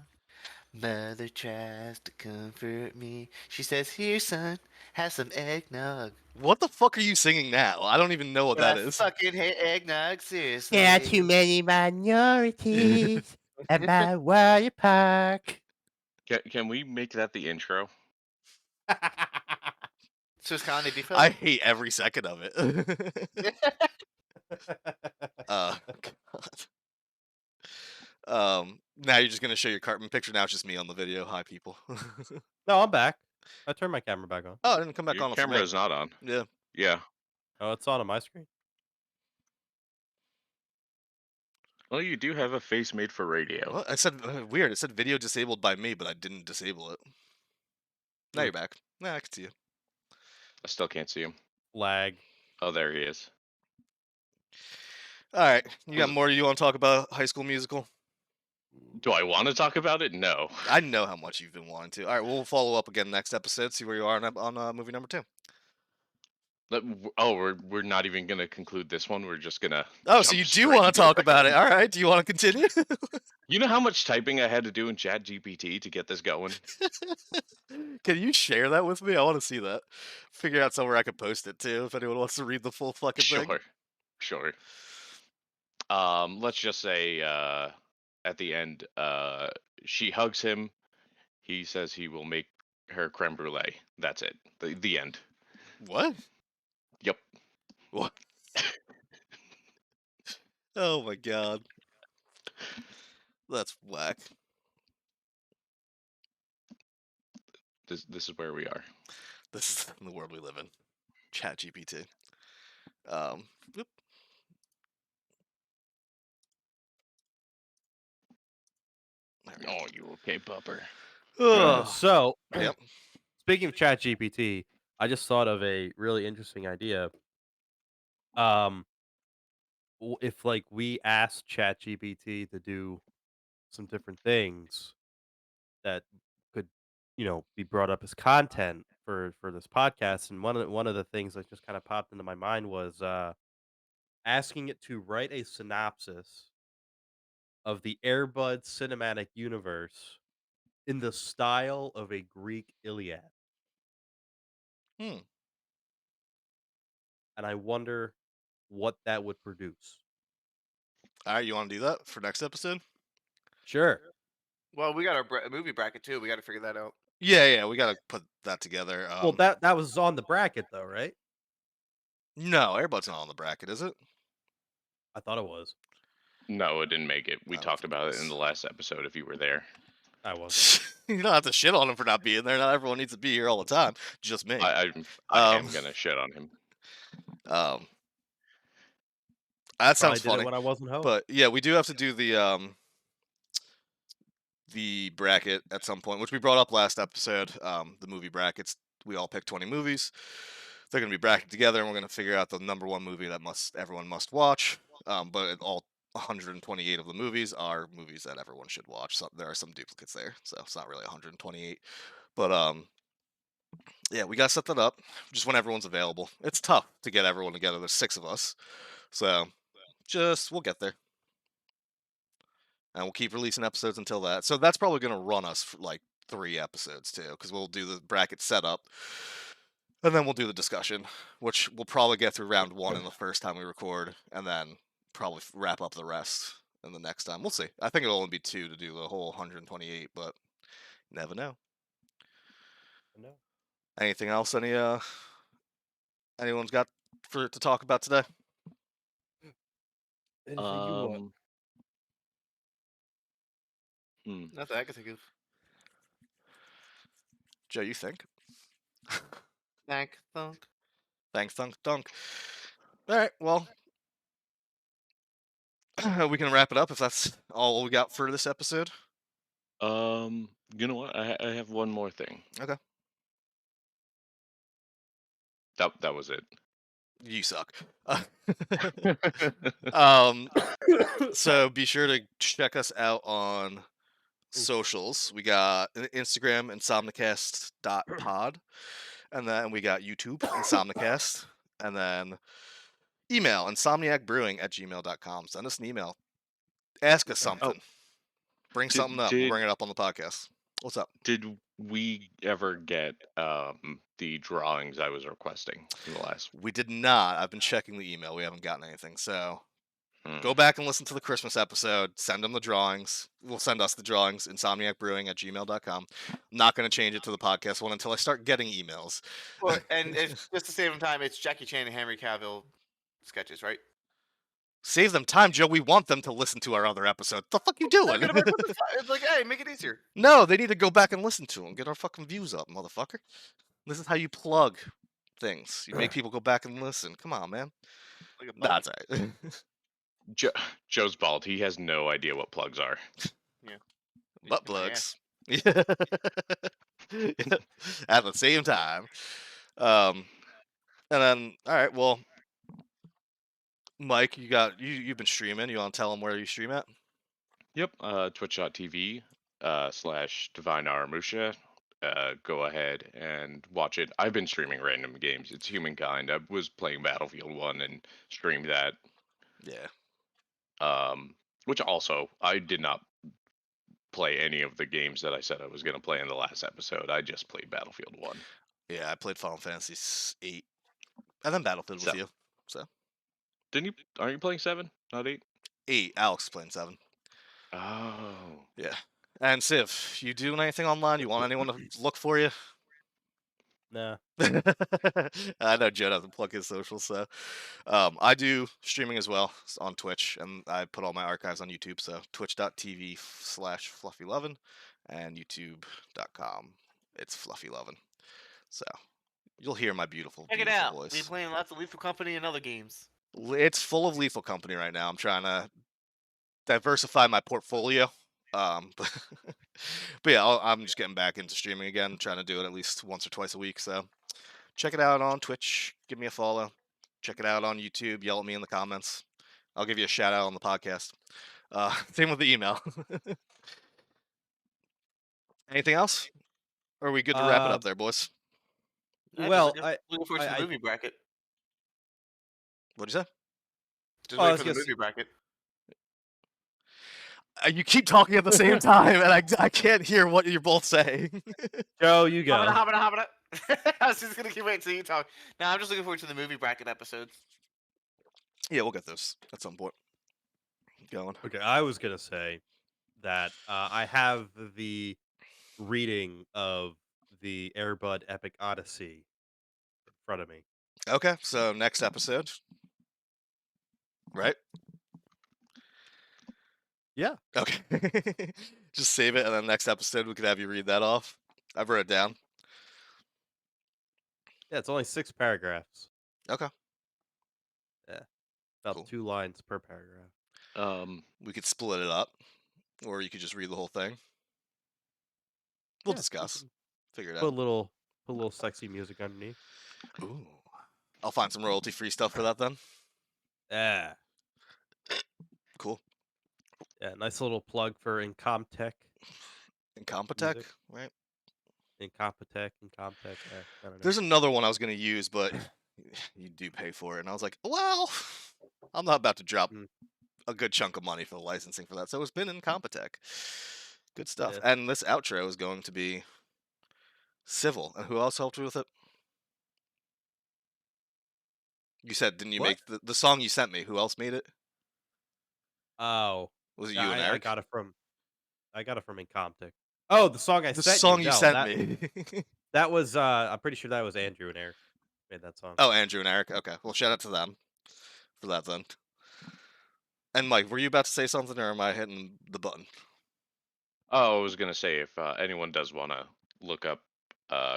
Mother tries to comfort me. She says, "Here, son, have some eggnog." What the fuck are you singing now? I don't even know what But that I is. fucking hate eggnog, seriously. There are too many minorities at my Warrior Park. Can we make that the intro? Swiss colony beef folk. I hate every second of it. God. Now you're just gonna show your Cartman picture. Now it's just me on the video. Hi, people. No, I'm back. I turned my camera back on. Oh, it didn't come back Your on for camera me. is not on. Yeah. Yeah. Oh, it's on my screen. Well, you do have a face made for radio. Well, I said weird. It said video disabled by me, but I didn't disable it. Now Hmm. you're back. Nah, I can see you. I still can't see him. Lag. Oh, there he is. All right, you got more you want to talk about High School Musical? Do I want to talk about it? No. I know how much you've been wanting to. All right, we'll follow up again next episode. See where you are on movie number 2. We're not even gonna conclude this one. We're just gonna. Oh, so jump you do straight want to into talk the about it? next one. All right. Do you want to continue? You know how much typing I had to do in ChatGPT to get this going? Can you share that with me? I want to see that. Figure out somewhere I could post it too. If anyone wants to read the full fucking thing. Sure. Let's just say at the end, she hugs him. He says he will make her creme brulee. That's it. The end. What? Yep. What? Oh my god. That's whack. This is where we are. This is the world we live in. Chat GPT. Whoop. There we go. Oh, you okay, Pupper? Ugh. So, Yep. speaking of ChatGPT, I just thought of a really interesting idea. Um, if like we asked ChatGPT to do some different things that could, be brought up as content for this podcast, and one of the things that just kind of popped into my mind was asking it to write a synopsis of the Airbud cinematic universe in the style of a Greek Iliad. Hmm. And I wonder what that would produce. All right, you want to do that for next episode? Sure. Well, we got our movie bracket too. We got to figure that out. Yeah, we gotta put that together. Well, that was on the bracket though, right? No, Airbud's not on the bracket, is it? I thought it was. No, it didn't make it. We I don't talked think about it it in was. the last episode. If you were there, I wasn't. You don't have to shit on him for not being there. Not everyone needs to be here all the time. Just me. I am gonna shit on him. That Probably sounds did it funny. when I wasn't home. But yeah, we do have to do the bracket at some point, which we brought up last episode. The movie brackets. We all pick 20 movies. They're gonna be bracketed together, and we're gonna figure out the number one movie that everyone must watch. But all 128 of the movies are movies that everyone should watch. So there are some duplicates there, so it's not really 128. But yeah, we gotta set that up just when everyone's available. It's tough to get everyone together. There's 6 of us, so we'll get there. And we'll keep releasing episodes until that. So that's probably going to run us for like 3 episodes too, because we'll do the bracket setup, and then we'll do the discussion, which we'll probably get through round 1 in the first time we record, and then probably wrap up the rest in the next time. We'll see. I think it'll only be 2 to do the whole 128, but you never know. No. Anything else? Anyone's got to talk about today? Anything you want. Nothing I can think of. Joe, you think? Thank thunk. Thanks, Dunk. All right, well, we can wrap it up if that's all we got for this episode. You know what? I have one more thing. Okay. That was it. You suck. So be sure to check us out on socials. We got Instagram, insomnicast.pod, and then we got YouTube, Insomnicast, and then email, insomniacbrewing@gmail.com. Send us an email. Ask us something. Bring something up. We'll bring it up on the podcast. What's up? Did we ever get the drawings I was requesting in the last? We did not. I've been checking the email. We haven't gotten anything. So Hmm. go back and listen to the Christmas episode. Send them the drawings. We'll send us the drawings, insomniacbrewing@gmail.com. I'm not going to change it to the podcast one until I start getting emails. Well, and it's just to save them time. It's Jackie Chan and Henry Cavill sketches, right? Save them time, Joe. We want them to listen to our other episode. The fuck you doing? It's like, hey, make it easier. No, they need to go back and listen to them. Get our fucking views up, motherfucker. This is how you plug things. You make people go back and listen. Come on, man. Like a That's all right. Joe's bald. He has no idea what plugs are. Butt my plugs. At the same time. And then, all right, well, Mike, you've been streaming. You want to tell them where you stream at? Yep. Twitch.tv / Divine Aramusha. Go ahead and watch it. I've been streaming random games. It's Humankind. I was playing Battlefield 1 and streamed that. Yeah. Which also, I did not play any of the games that I said I was going to play in the last episode. I just played Battlefield 1. Yeah, I played Final Fantasy 8. And then Battlefield with you. So. Aren't you playing 7? Not 8? 8. Alex is playing 7. Oh. Yeah. And Civ, you doing anything online? You want anyone to look for you? Nah. I know Joe doesn't plug his socials, so I do streaming as well on Twitch, and I put all my archives on YouTube, so twitch.tv / fluffy11 and youtube.com It's fluffy loving. So you'll hear my beautiful, Check it beautiful out. We're voice. playing lots of Lethal Company and other games. It's full of Lethal Company right now. I'm trying to diversify my portfolio. But yeah, I'm just getting back into streaming again, trying to do it at least once or twice a week. So check it out on Twitch. Give me a follow. Check it out on YouTube. Yell at me in the comments. I'll give you a shout out on the podcast. Same with the email. Anything else? Or are we good to wrap it up there, boys? Well, looking forward to the I- movie bracket. What'd you say? Just Oh, I wait was for the gonna movie bracket. You keep talking at the same time, and I can't hear what you're both saying. Joe, you go. Hobbit. I was just gonna keep waiting until you talk. No, I'm just looking forward to the movie bracket episodes. Yeah, we'll get those at some point. Going. Okay, I was gonna say that I have the reading of the Airbud Epic Odyssey in front of me. Okay, so next episode. Right? Yeah. Okay. Just save it, and then next episode we could have you read that off. I've wrote it down. Yeah, it's only 6 paragraphs. Okay. About Cool. 2 lines per paragraph. We could split it up, or you could just read the whole thing. We'll Yeah, discuss. Figure it Put a out. little sexy music underneath. Ooh. I'll find some royalty-free stuff for that then. Yeah. Cool. Yeah, nice little plug for Incomtech. Incompetech, Music. right? Incomtech. I don't know. There's another one I was going to use, but you do pay for it. And I was like, well, I'm not about to drop a good chunk of money for the licensing for that. So it's been Incompetech. Good stuff. Yeah. And this outro is going to be Civil. And who else helped you with it? You said, didn't you What? make the song you sent me? Who else made it? Oh. Was it Yeah, you and I Eric? got it from Incomtech. Oh, the song I The sent song you. you No, sent that, me. That was I'm pretty sure that was Andrew and Eric made that song. Oh, Andrew and Eric. Okay. Well, shout out to them for that then. And Mike, were you about to say something, or am I hitting the button? Oh, I was gonna say if anyone does want to look up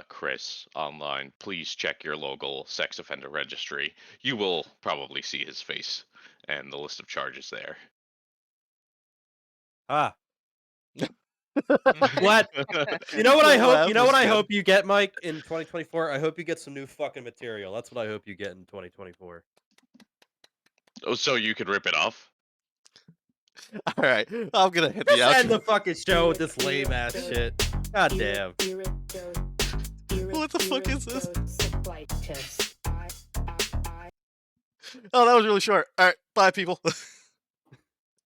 Chris online, please check your local sex offender registry. You will probably see his face and the list of charges there. Ah. What? You know what I hope? You know what I hope you get, Mike, in 2024? I hope you get some new fucking material. That's what I hope you get in 2024. Oh, so you could rip it off? All right, I'm gonna hit the Just end outro. the fucking show with this lame ass shit. God damn. What the fuck is this? Oh, that was really short. All right, bye, people.